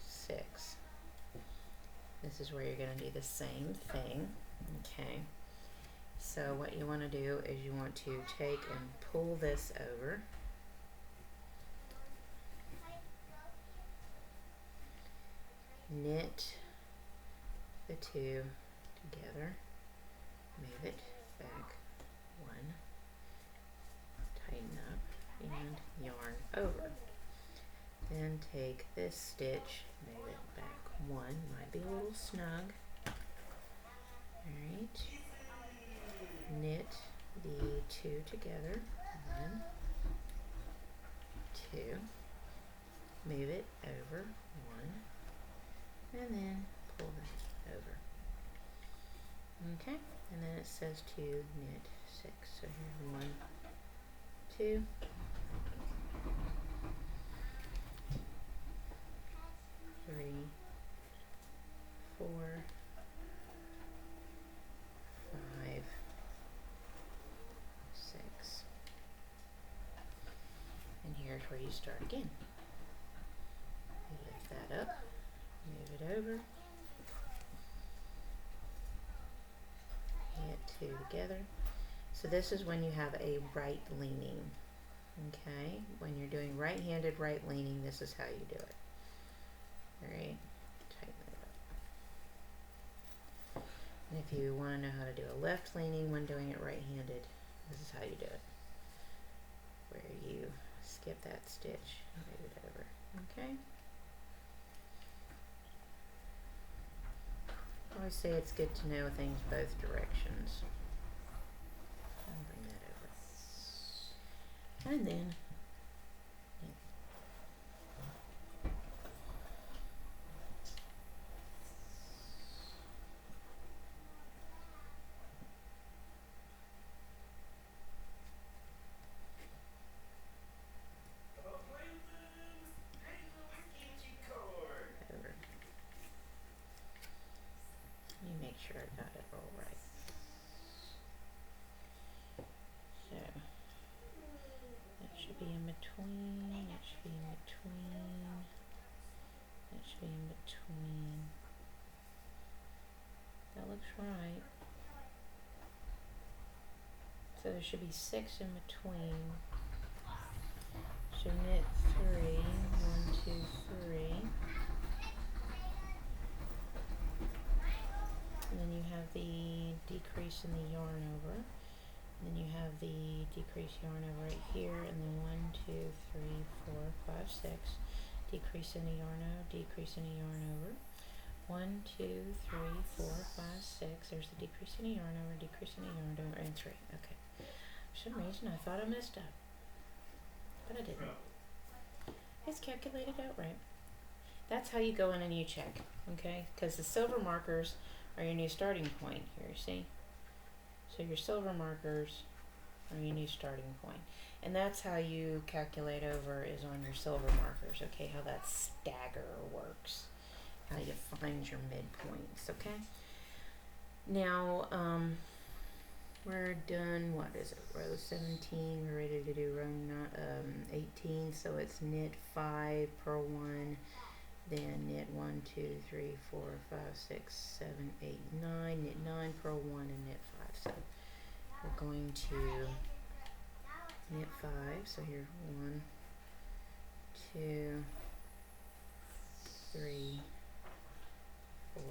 6. This is where you're going to do the same thing. Okay, so what you want to do is you want to take and pull this over, knit the 2 together, move it back 1, tighten up, and yarn over. Then take this stitch, move it back 1, might be a little snug. Alright, knit the 2 together, 1, 2, move it over 1, and then pull that over. Okay, and then it says to knit 6. So here's 1, 2, 3, 4, 5, 6. And here's where you start again. You lift that up, move it over, knit 2 together. So this is when you have a right leaning. Okay, when you're doing right-handed right leaning, this is how you do it. Alright, tighten it up. And if you want to know how to do a left leaning when doing it right-handed, this is how you do it. Where you skip that stitch and move it over. Okay? I always say it's good to know things both directions. And bring that over. And then over. So there should be 6 in between. So knit 3, 1, 2, 3. And then you have the decrease in the yarn over. And then you have the decrease yarn over right here, and then 1, 2, 3, 4, 5, 6. Decrease in the yarn over, decrease in the yarn over. 1, 2, 3, 4, 5, 6. There's the decrease in the yarn over, decrease in the yarn over, and 3. Okay. For some reason I thought I messed up, but I didn't. It's calculated out right. That's how you go in and you check, okay? Because the silver markers are your new starting point here, see? So your silver markers are your new starting point. And that's how you calculate over, is on your silver markers, okay? How that stagger works. How you find your midpoints, okay? Now, we're done, what is it, row 17, we're ready to do row 18, so it's knit 5, purl 1, then knit 1, 2, 3, 4, 5, 6, 7, 8, 9, knit 9, purl 1, and knit 5. So we're going to knit 5, so here 1, 2, 3, 4,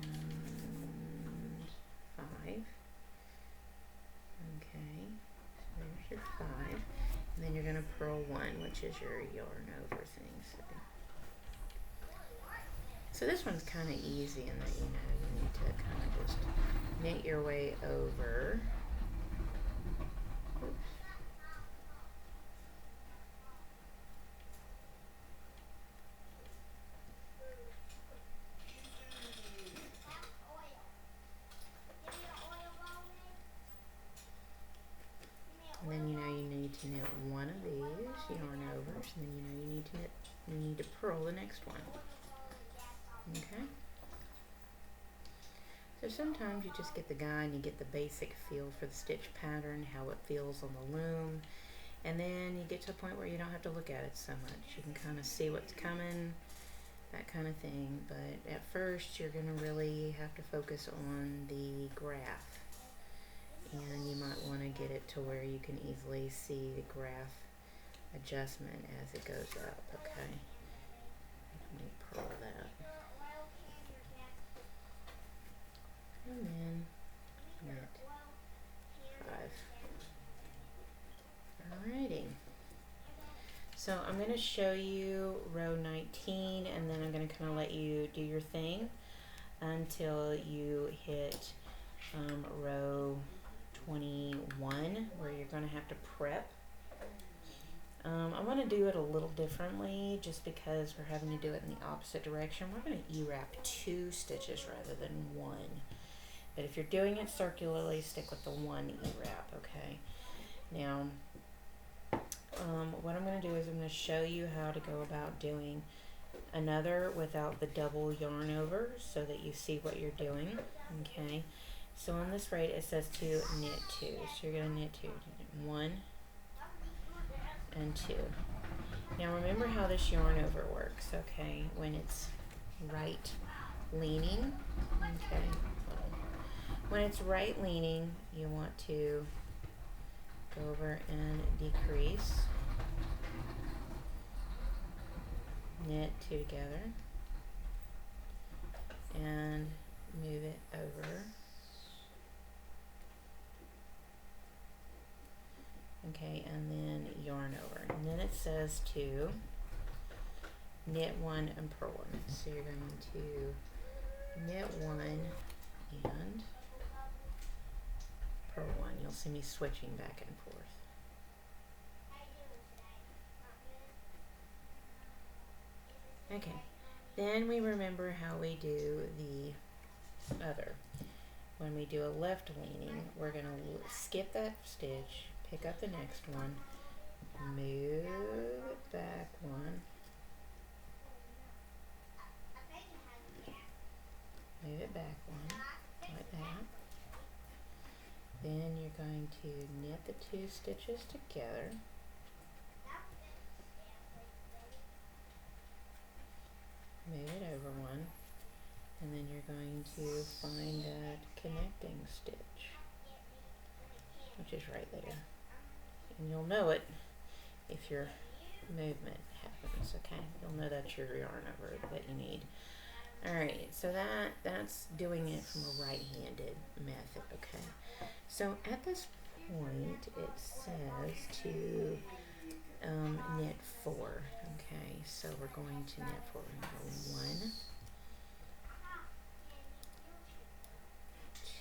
and 5. Okay, so there's your 5, and then you're going to purl 1, which is your yarn over thing. So this one's kind of easy in that, you know, you need to kind of just knit your way over. Oops. And then you know you need to knit one of these yarn overs, and then you know you need to purl the next one. Okay. So sometimes you just get the guide and you get the basic feel for the stitch pattern, how it feels on the loom, and then you get to a point where you don't have to look at it so much. You can kind of see what's coming, that kind of thing. But at first you're going to really have to focus on the graph. And you might want to get it to where you can easily see the graph adjustment as it goes up, okay? Let me purl that. And then knit 5. Alrighty. So I'm going to show you row 19, and then I'm going to kind of let you do your thing until you hit row 21, where you're going to have to prep. I want to do it a little differently just because we're having to do it in the opposite direction. We're going to E-wrap 2 stitches rather than 1. But if you're doing it circularly, stick with the 1 E-wrap, okay? Now, what I'm going to do is I'm going to show you how to go about doing another without the double yarn over so that you see what you're doing, okay? So on this rate it says to knit 2, so you're going to knit 2, 1 and 2. Now remember how this yarn over works, okay? When it's right leaning, okay? When it's right leaning, you want to go over and decrease, knit 2 together, and move it over. Okay, and then yarn over. And then it says to knit 1 and purl 1. So you're going to knit 1 and purl 1. You'll see me switching back and forth. Okay, then we remember how we do the other. When we do a left leaning, we're going to skip that stitch, pick up the next one, move it back 1, move it back 1, like that. Then you're going to knit the 2 stitches together, move it over 1, and then you're going to find that connecting stitch. which is right there. And you'll know it if your movement happens, okay? You'll know that's your yarn over that you need. Alright, so that's doing it from a right-handed method, okay? So at this point, it says to knit 4, okay? So we're going to knit 4. We're going to go 1,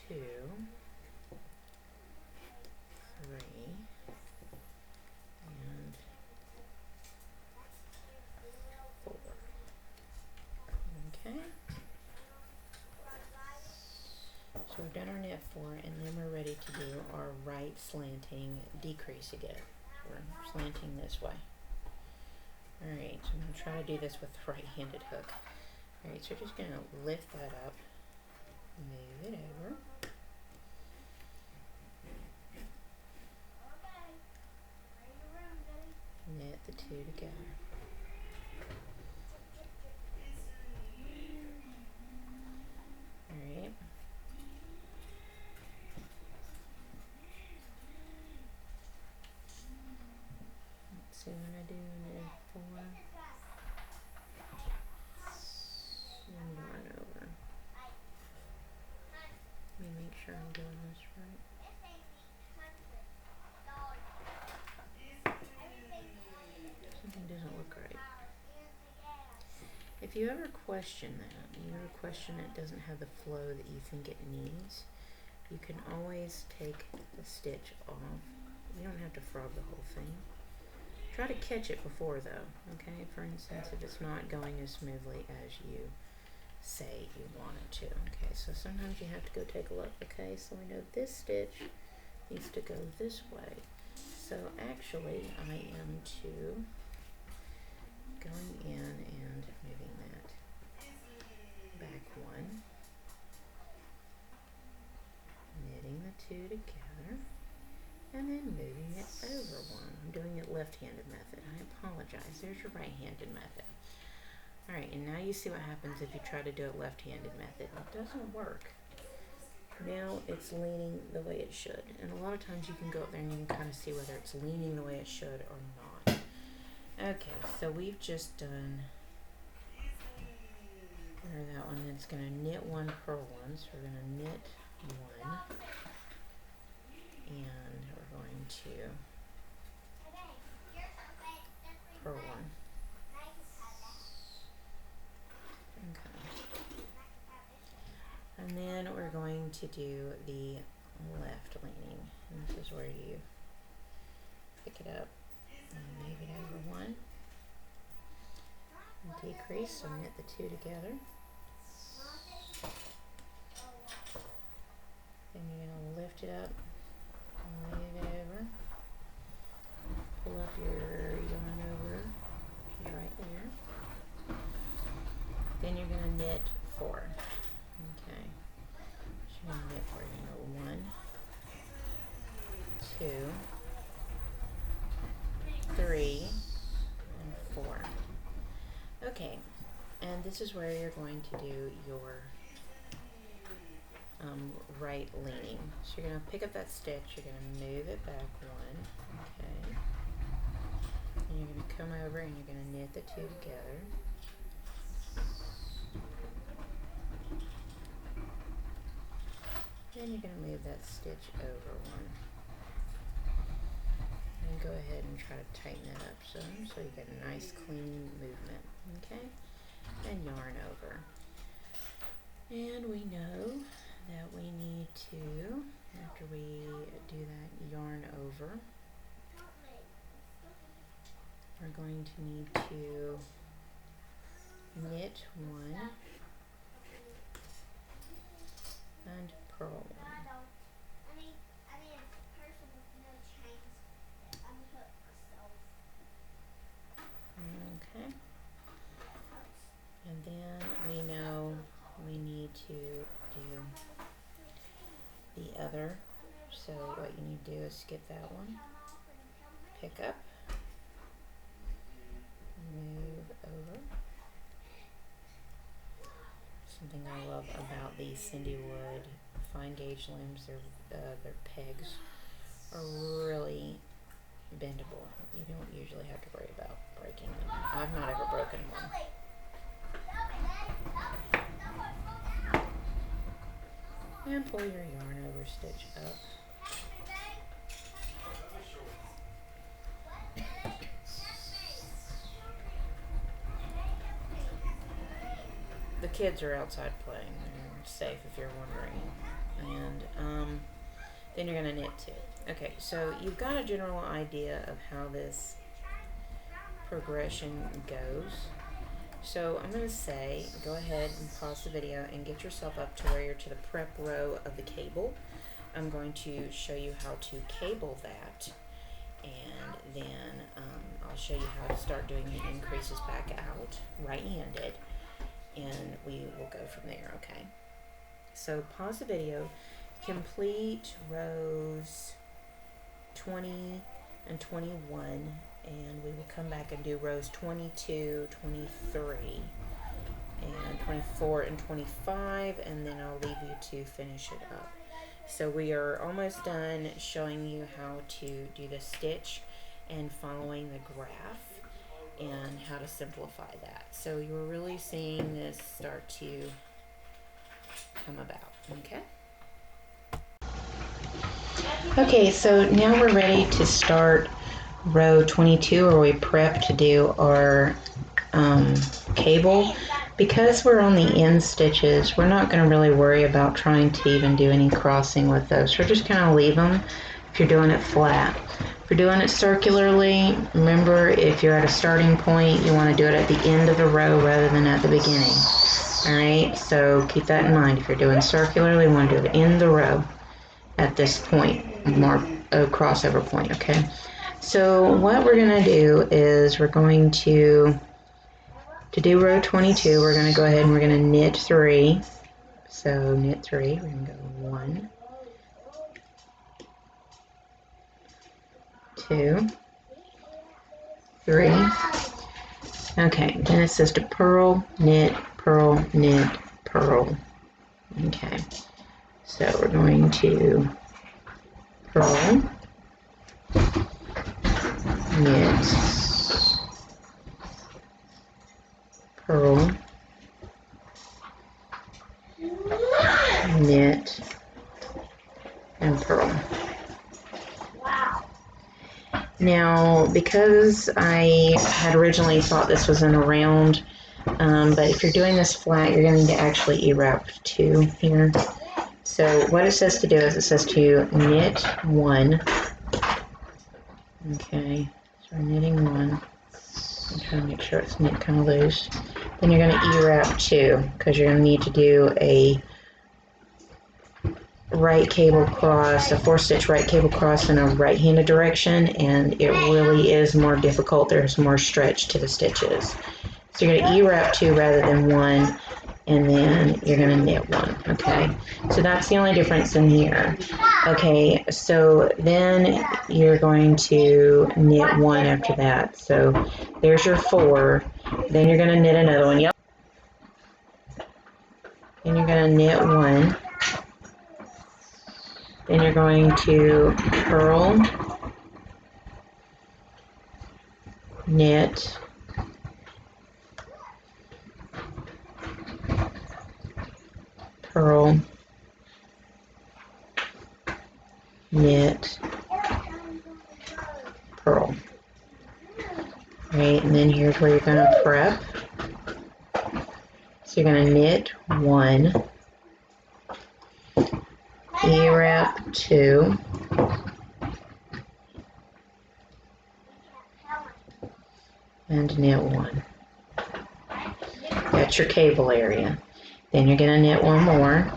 2, 3, and 4. Okay. So we've done our knit 4, and then we're ready to do our right slanting decrease again. We're slanting this way. Alright, so I'm going to try to do this with the right-handed hook. Alright, so we're just going to lift that up, move it over. Knit the 2 together. Alright. Let's see what I do knit 4. And yarn over. Let me make sure I'm doing this right. Something doesn't look right. If you ever question that, you ever question it doesn't have the flow that you think it needs, you can always take the stitch off. You don't have to frog the whole thing. Try to catch it before though, okay? For instance, if it's not going as smoothly as you say you want it to, okay? So sometimes you have to go take a look, okay? So we know this stitch needs to go this way. So actually I am going in and moving that back 1, knitting the 2 together, and then moving it over 1. I'm doing it left-handed method. I apologize. There's your right-handed method. Alright, and now you see what happens if you try to do it left-handed method. It doesn't work. Now it's leaning the way it should. And a lot of times you can go up there and you can kind of see whether it's leaning the way it should or not. Okay, so we've just done that one. It's going to knit 1, purl 1. So we're going to knit 1. And we're going to purl 1. Okay. And then we're going to do the left leaning. And this is where you pick it up and move it over 1. And decrease, so knit the 2 together. Then you're going to lift it up, move it over, pull up your yarn over right there. Then you're going to knit 4. Okay. So you're going to knit 4. You're going to go 1, 2, 3, and 4. Okay, and this is where you're going to do your right leaning. So you're going to pick up that stitch, you're going to move it back 1, okay, and you're going to come over and you're going to knit the 2 together. Then you're going to move that stitch over 1. And go ahead and try to tighten it up some so you get a nice clean movement, okay? And yarn over. And we know that we need to, after we do that yarn over, we're going to need to knit 1 and purl 1. Okay. And then we know we need to do the other. So what you need to do is skip that one, pick up, move over. Something I love about these Cindy Wood fine gauge looms, they're pegs are really bendable. You don't usually have to worry about breaking them. I've not ever broken one. And pull your yarn over stitch up. The kids are outside playing. They're safe if you're wondering. And then you're going to knit two. Okay, so you've got a general idea of how this progression goes. So I'm going to say, go ahead and pause the video and get yourself up to where you're to the prep row of the cable. I'm going to show you how to cable that, and then I'll show you how to start doing the increases back out right-handed, and we will go from there, okay? So pause the video, complete rows 20 and 21, and we will come back and do rows 22, 23, and 24 and 25, and then I'll leave you to finish it up. So we are almost done showing you how to do the stitch and following the graph and how to simplify that. So you're really seeing this start to come about, okay? Okay, so now we're ready to start row 22, where we prep to do our cable. Because we're on the end stitches, we're not going to really worry about trying to even do any crossing with those. We're just going to leave them if you're doing it flat. If you're doing it circularly, remember, if you're at a starting point, you want to do it at the end of the row rather than at the beginning. Alright, so keep that in mind. If you're doing circularly, you want to do it in the row at this point, mark a crossover point, okay? So what we're going to do is we're going to do row 22, we're going to go ahead and we're going to knit 3. So knit 3, we're going to go 1, 2, 3. Okay, then it says to purl, knit, purl, knit, purl. Okay, so we're going to purl, knit, purl, knit, and purl. Now, because I had originally thought this was in a round, but if you're doing this flat, you're going to need to actually E-wrap 2 here. So what it says to do is it says to knit 1. Okay, so we're knitting 1. I'm trying to make sure it's knit kind of loose. Then you're going to E-wrap 2, because you're going to need to do a right cable cross, a 4-stitch right cable cross in a right-handed direction, and it really is more difficult. There's more stretch to the stitches. So you're going to E-wrap 2 rather than 1, and then you're going to knit 1, okay? So that's the only difference in here. Okay, so then you're going to knit 1 after that. So there's your 4. Then you're going to knit another one. Yep. Then you're going to knit 1. Then you're going to purl, knit, purl, knit, purl. Right, and then here's where you're going to prep. So you're going to knit 1, E-wrap 2, and knit 1. That's your cable area. Then you're going to knit 1 more,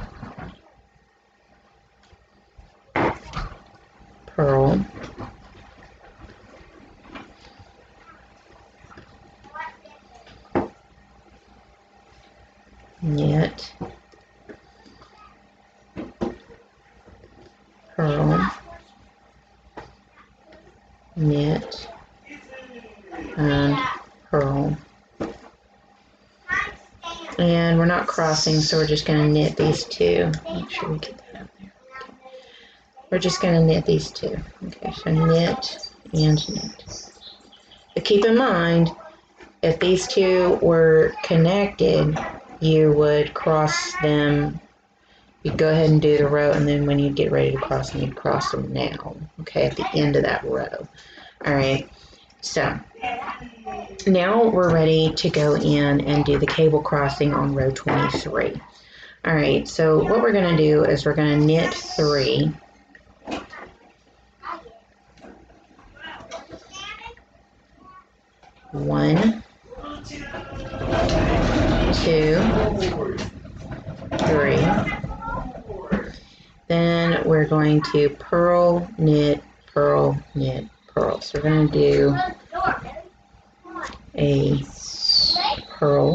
purl, knit, purl, knit, and purl. And we're not crossing, so we're just going to knit these 2. Make sure we get that out there. we're just going to knit these two. Okay, so knit and knit. But keep in mind, if these two were connected, you would cross them. You'd go ahead and do the row, and then when you get ready to cross them, you'd cross them now, okay, at the end of that row. All right, so now we're ready to go in and do the cable crossing on row 23. All right, so what we're going to do is we're going to knit 3. One, 2, 3. Then we're going to purl, knit, purl, knit, purl. So we're going to do a purl,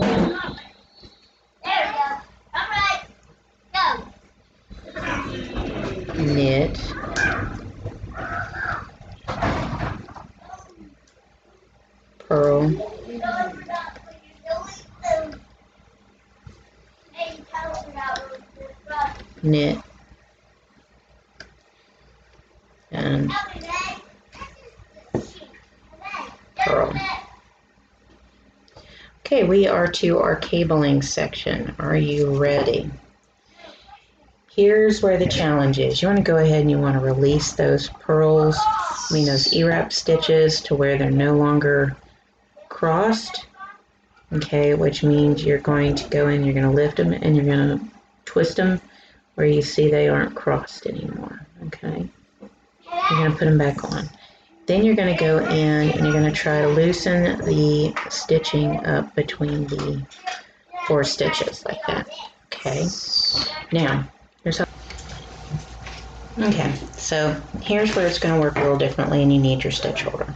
knit, purl, knit, and purl. Okay, we are to our cabling section. Are you ready? Here's where the challenge is. You want to go ahead and you want to release those purls, those E-wrap stitches to where they're no longer crossed. Okay, which means you're going to go in, you're going to lift them, and you're going to twist them where you see they aren't crossed anymore. Okay, you're going to put them back on. Then you're going to go in and you're going to try to loosen the stitching up between the 4 stitches like that. Okay, now here's how. Okay, so here's where it's going to work a little differently, and you need your stitch holder.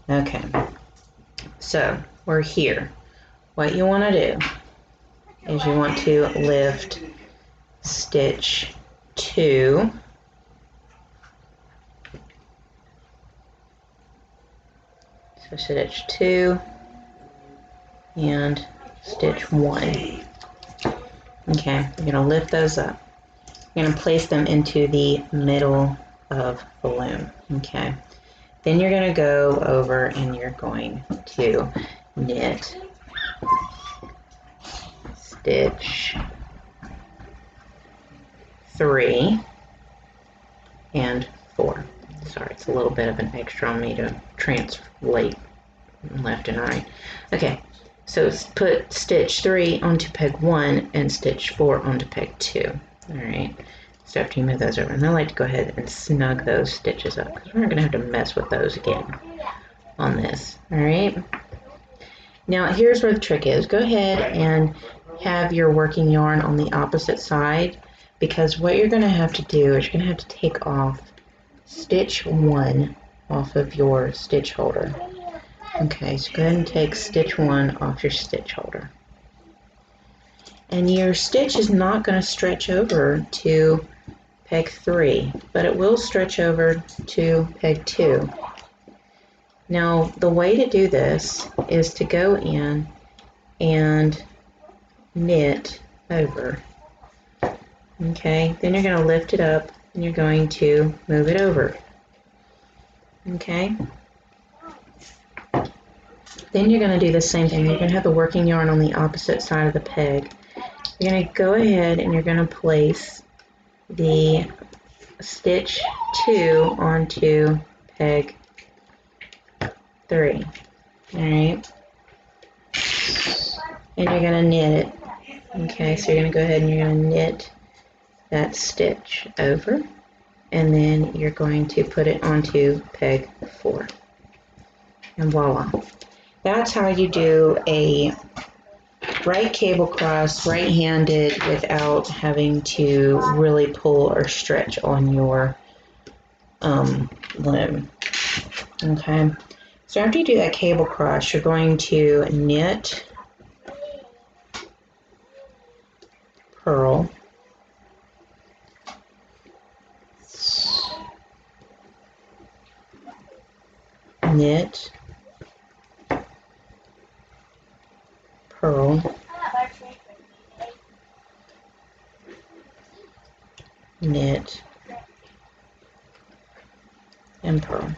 Okay, so we're here. What you want to do is you want to lift stitch 2, so stitch 2 and stitch 1. Okay, you're going to lift those up. You're going to place them into the middle of the loom. Okay, then you're going to go over and you're going to knit stitch 3 and 4. Sorry, it's a little bit of an extra on me to translate left and right. Okay, so put stitch 3 onto peg 1 and stitch 4 onto peg 2. All right, so after you move those over, and I like to go ahead and snug those stitches up because we're not going to have to mess with those again on this. All right, now here's where the trick is. Go ahead and have your working yarn on the opposite side, because what you're going to have to do is you're going to have to take off stitch 1 off of your stitch holder. Okay, so go ahead and take stitch 1 off your stitch holder. And your stitch is not going to stretch over to peg 3, but it will stretch over to peg 2. Now, the way to do this is to go in and knit over. Okay, then you're going to lift it up and you're going to move it over. Okay, then you're going to do the same thing. You're going to have the working yarn on the opposite side of the peg. You're going to go ahead and you're going to place the stitch 2 onto peg 3. Alright, and you're going to knit it. Okay, so you're going to go ahead and you're going to knit that stitch over, and then you're going to put it onto peg 4. And voila. That's how you do a right cable cross right-handed without having to really pull or stretch on your loom. Okay, so after you do that cable cross, you're going to knit, purl, knit, purl, knit, and purl.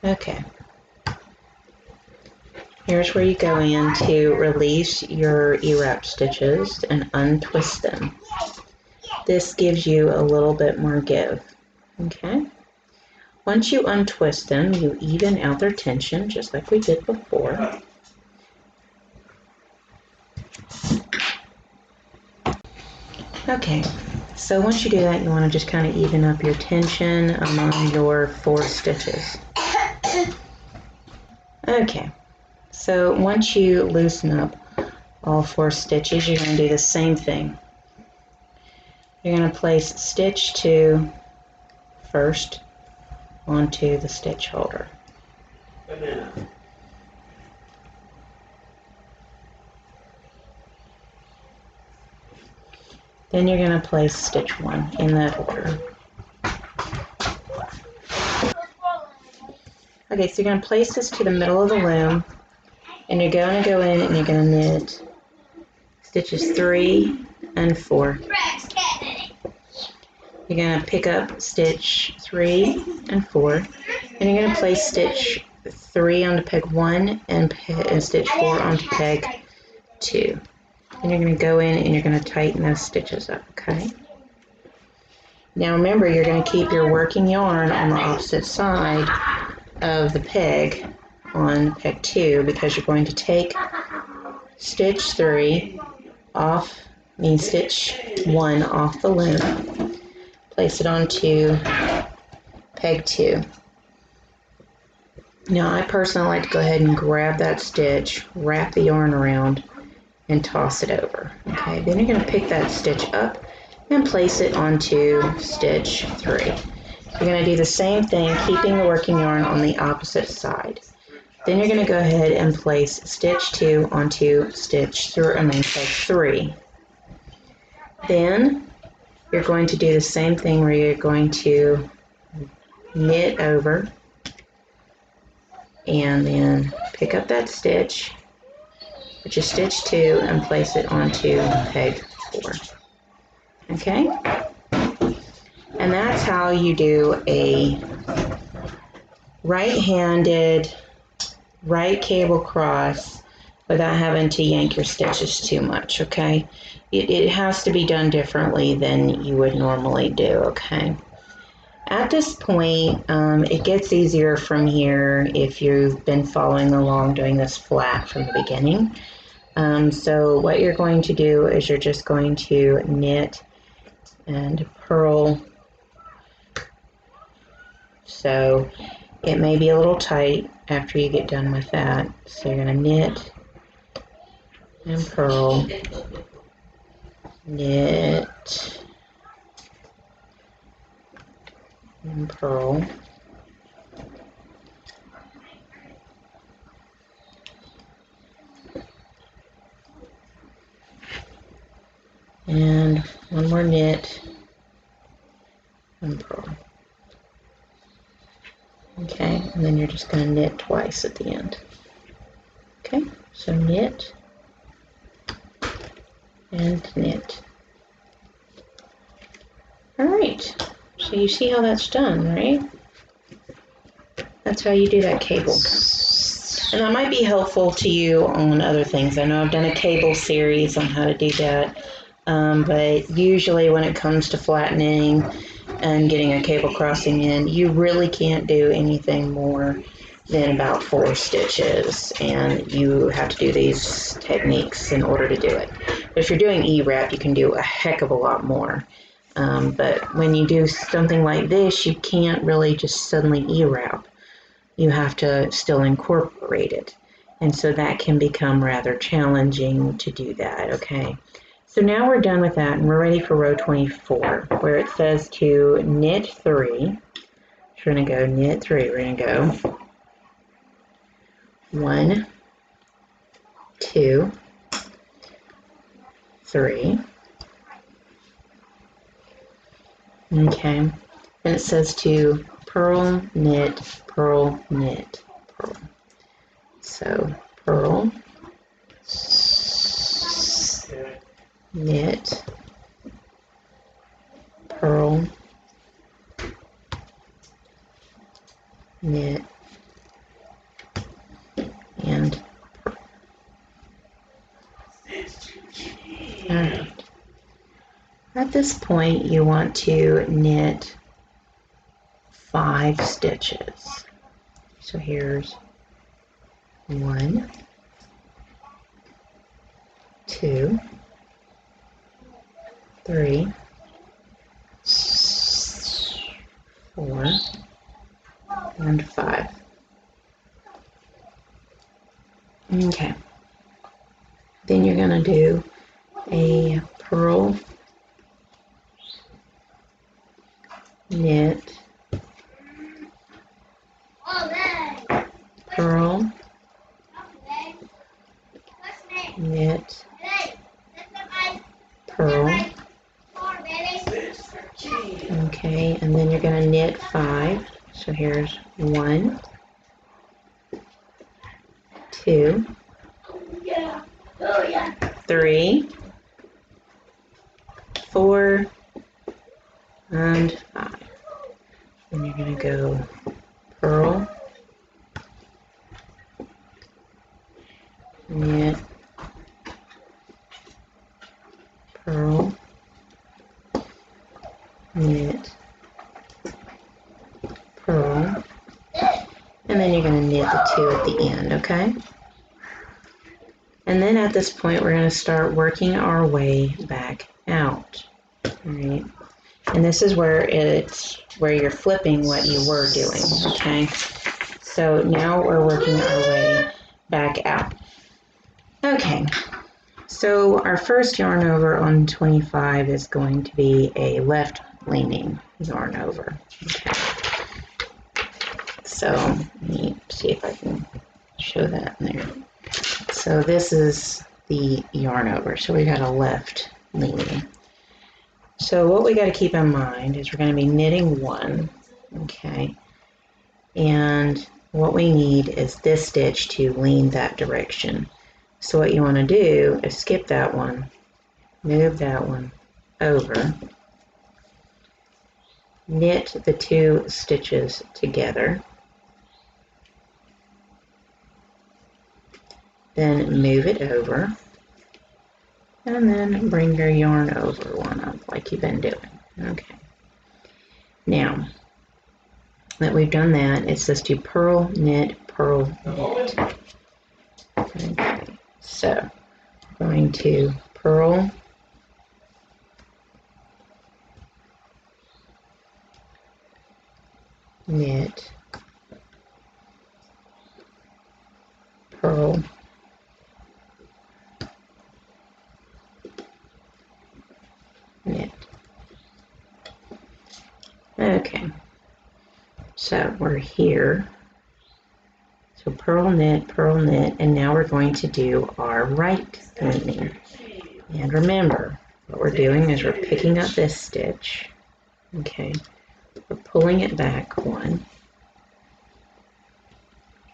Okay. Here's where you go in to release your E-wrap stitches and untwist them. This gives you a little bit more give. Okay. Once you untwist them, you even out their tension just like we did before. Okay, so once you do that, you want to just kind of even up your tension among your 4 stitches. Okay, so once you loosen up all 4 stitches, you're going to do the same thing. You're going to place stitch 2 first onto the stitch holder. Then you're going to place stitch 1 in that order. Okay, so you're going to place this to the middle of the loom, and you're going to go in and you're going to knit stitches 3 and 4. You're going to pick up stitch 3 and 4, and you're going to place stitch 3 onto peg 1 and stitch 4 onto peg 2. And you're going to go in and you're going to tighten those stitches up, okay? Now remember, you're going to keep your working yarn on the opposite side of the peg on peg 2 because you're going to take stitch 3 off, stitch 1 off the loom, place it onto peg 2. Now I personally like to go ahead and grab that stitch, wrap the yarn around, and toss it over. Okay, then you're going to pick that stitch up and place it onto stitch 3. You're going to do the same thing, keeping the working yarn on the opposite side. Then you're going to go ahead and place stitch 2 onto stitch 3, peg 3. Then you're going to do the same thing where you're going to knit over and then pick up that stitch, which is stitch 2, and place it onto peg 4. Okay? And that's how you do a right-handed right cable cross without having to yank your stitches too much, okay? It has to be done differently than you would normally do, okay? At this point, it gets easier from here if you've been following along doing this flat from the beginning. So what you're going to do is you're just going to knit and purl. So it may be a little tight after you get done with that. So you're going to knit and purl, knit and purl, and one more knit and purl. Okay, and then you're just going to knit twice at the end. Okay, so knit and knit. All right, so you see how that's done, right? That's how you do that cable. And that might be helpful to you on other things. I know I've done a cable series on how to do that, but usually when it comes to flattening and getting a cable crossing in, you really can't do anything more than about 4 stitches, and you have to do these techniques in order to do it. But if you're doing E-wrap, you can do a heck of a lot more. But when you do something like this, you can't really just suddenly E-wrap. You have to still incorporate it. And so that can become rather challenging to do that, okay? So now we're done with that, and we're ready for row 24, where it says to knit 3. So we're going to go knit 3. We're going to go 1, 2, 3. Okay. And it says to purl, knit, purl, knit, purl. So purl, knit, purl, knit, and purl. All right. At this point, you want to knit 5 stitches. So here's 1, 2, 3, 4, and 5. Okay. Then you're going to do a purl, knit, purl, knit, purl. Okay, and then you're going to knit 5. So here's 1, 2, 3, 4, and 5. And you're going to go purl, knit, purl, knit, purl, and then you're going to knit the 2 at the end, okay? And then at this point, we're going to start working our way back out, all right? And this is where you're flipping what you were doing, okay? So now we're working our way back out. Okay, so our first yarn over on 25 is going to be a left leaning yarn over. Okay. So let me see if I can show that in there. So this is the yarn over. So we got a left leaning. So what we got to keep in mind is we're going to be knitting 1, okay? And what we need is this stitch to lean that direction. So what you want to do is skip that one, move that one over, knit the 2 stitches together, then move it over, and then bring your yarn over one up like you've been doing. Okay. Now that we've done that, it says to purl, knit, knit. Okay. So going to purl, knit, purl, knit. Okay, so we're here. So purl, knit, and now we're going to do our right leaning. And remember, what we're doing is we're picking up this stitch, okay, we're pulling it back 1,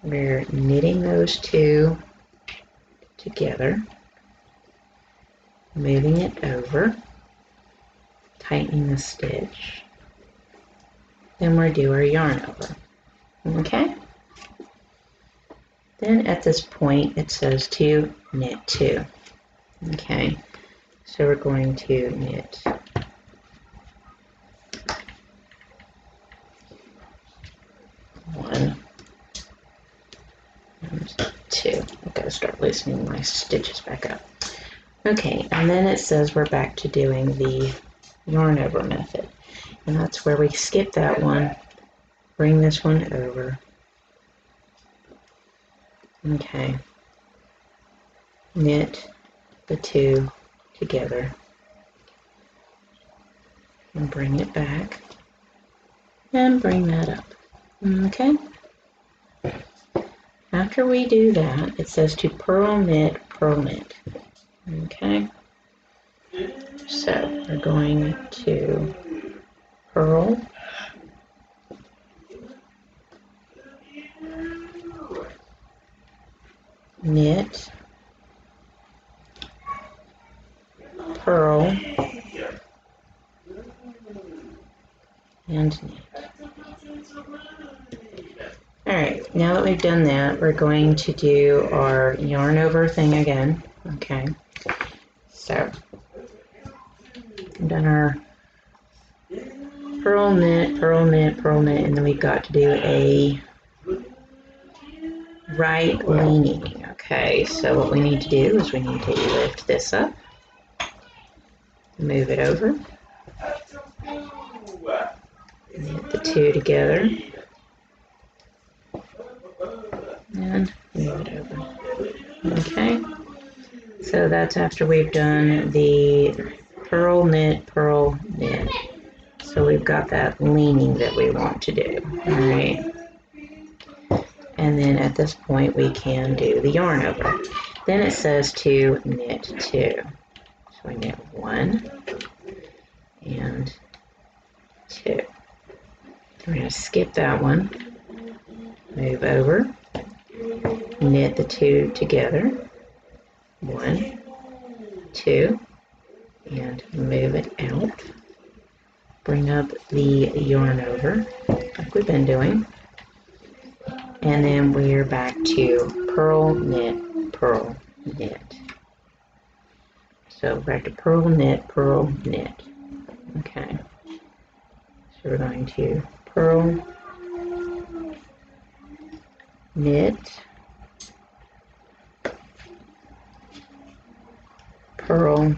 we're knitting those 2 together, moving it over, tightening the stitch, then we'll do our yarn over, okay? Then at this point it says to knit 2, okay? So we're going to knit 1 and 2. I've got to start loosening my stitches back up. Okay, and then it says we're back to doing the yarn over method. And that's where we skip that one, bring this one over. Okay, knit the 2 together and bring it back and bring that up. Okay, after we do that, it says to purl, knit, okay, so we're going to purl, knit, purl, and knit. Alright, now that we've done that, we're going to do our yarn over thing again. Okay, so we've done our purl, knit, purl, knit, purl, knit, and then we've got to do a right leaning. Okay, so what we need to do is we need to lift this up, move it over, knit the two together, and move it over. Okay, so that's after we've done the purl, knit, purl, knit. So we've got that leaning that we want to do. Alright. And then at this point we can do the yarn over. Then it says to knit two. So we knit one and two. We're going to skip that one, move over, knit the two together, one, two, and move it out. Bring up the yarn over, like we've been doing. And then we're back to purl, knit, purl, knit. So back to purl, knit, purl, knit. Okay. So we're going to purl, knit, purl,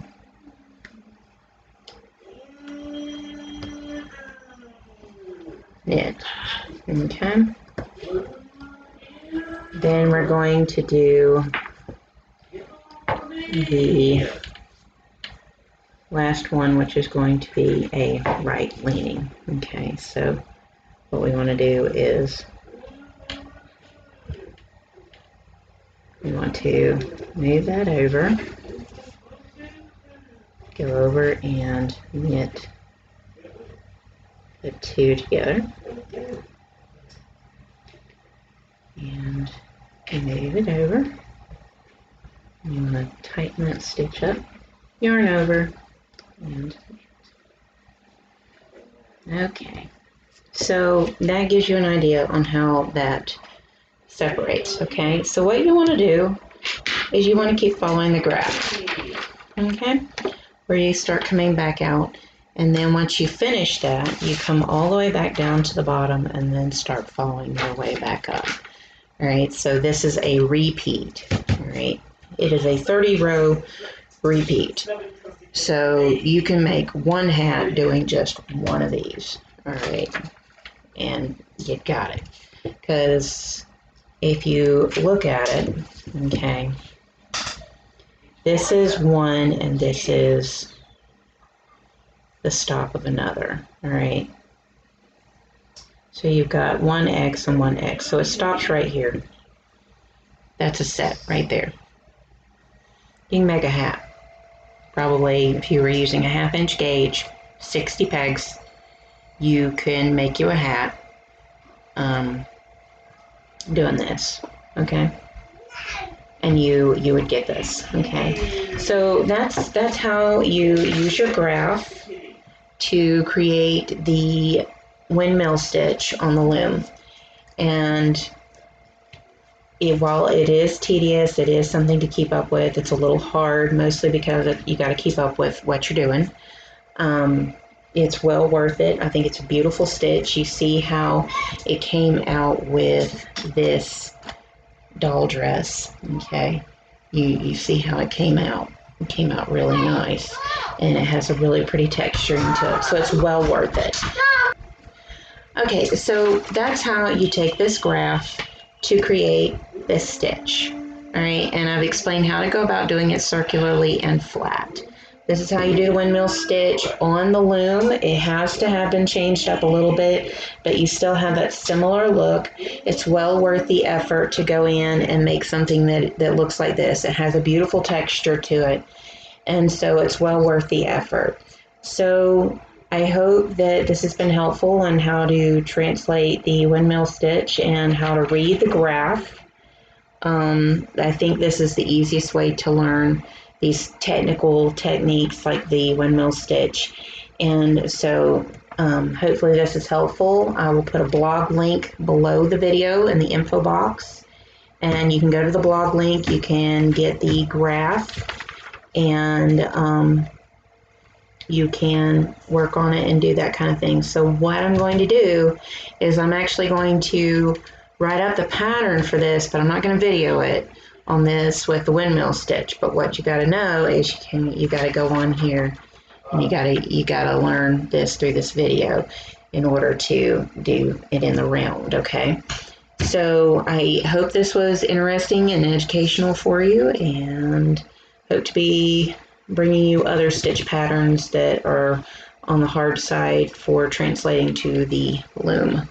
knit. Okay. Then we're going to do the last one, which is going to be a right leaning. Okay, so what we want to do is we want to move that over, go over and knit the two together, and move it over. You want to tighten that stitch up, yarn over, and okay. So that gives you an idea on how that separates, okay? So what you want to do is you want to keep following the graph, okay? Where you start coming back out, and then once you finish that, you come all the way back down to the bottom and then start following your way back up. All right, so this is a repeat, all right? It is a 30-row repeat. So you can make one hat doing just one of these, all right? And you got it. Because if you look at it, okay, this is one and this is the stop of another, all right? So you've got one X and one X. So it stops right here. That's a set right there. You can make a hat. Probably if you were using a 1/2-inch gauge, 60 pegs, you can make you a hat doing this, okay? And you would get this, okay? So that's how you use your graph to create the windmill stitch on the loom. And while it is tedious, it is something to keep up with. It's a little hard, mostly because you got to keep up with what you're doing. It's well worth it. I think it's a beautiful stitch. You see how it came out with this doll dress, okay? You see how it came out. It came out really nice, and it has a really pretty texture to it, so it's well worth it. Okay, so that's how you take this graph to create this stitch, all right? And I've explained how to go about doing it circularly and flat. This is how you do the windmill stitch on the loom. It has to have been changed up a little bit, but you still have that similar look. It's well worth the effort to go in and make something that looks like this. It has a beautiful texture to it, and so it's well worth the effort. So I hope that this has been helpful on how to translate the windmill stitch and how to read the graph. I think this is the easiest way to learn these technical techniques like the windmill stitch. And so Hopefully this is helpful. I will put a blog link below the video in the info box, and you can go to the blog link. You can get the graph, and you can work on it and do that kind of thing. So what I'm going to do is I'm actually going to write up the pattern for this, but I'm not going to video it on this with the windmill stitch. But what you got to know is you got to go on here, and you got to learn this through this video in order to do it in the round. Okay. So I hope this was interesting and educational for you, and hope to be bringing you other stitch patterns that are on the hard side for translating to the loom.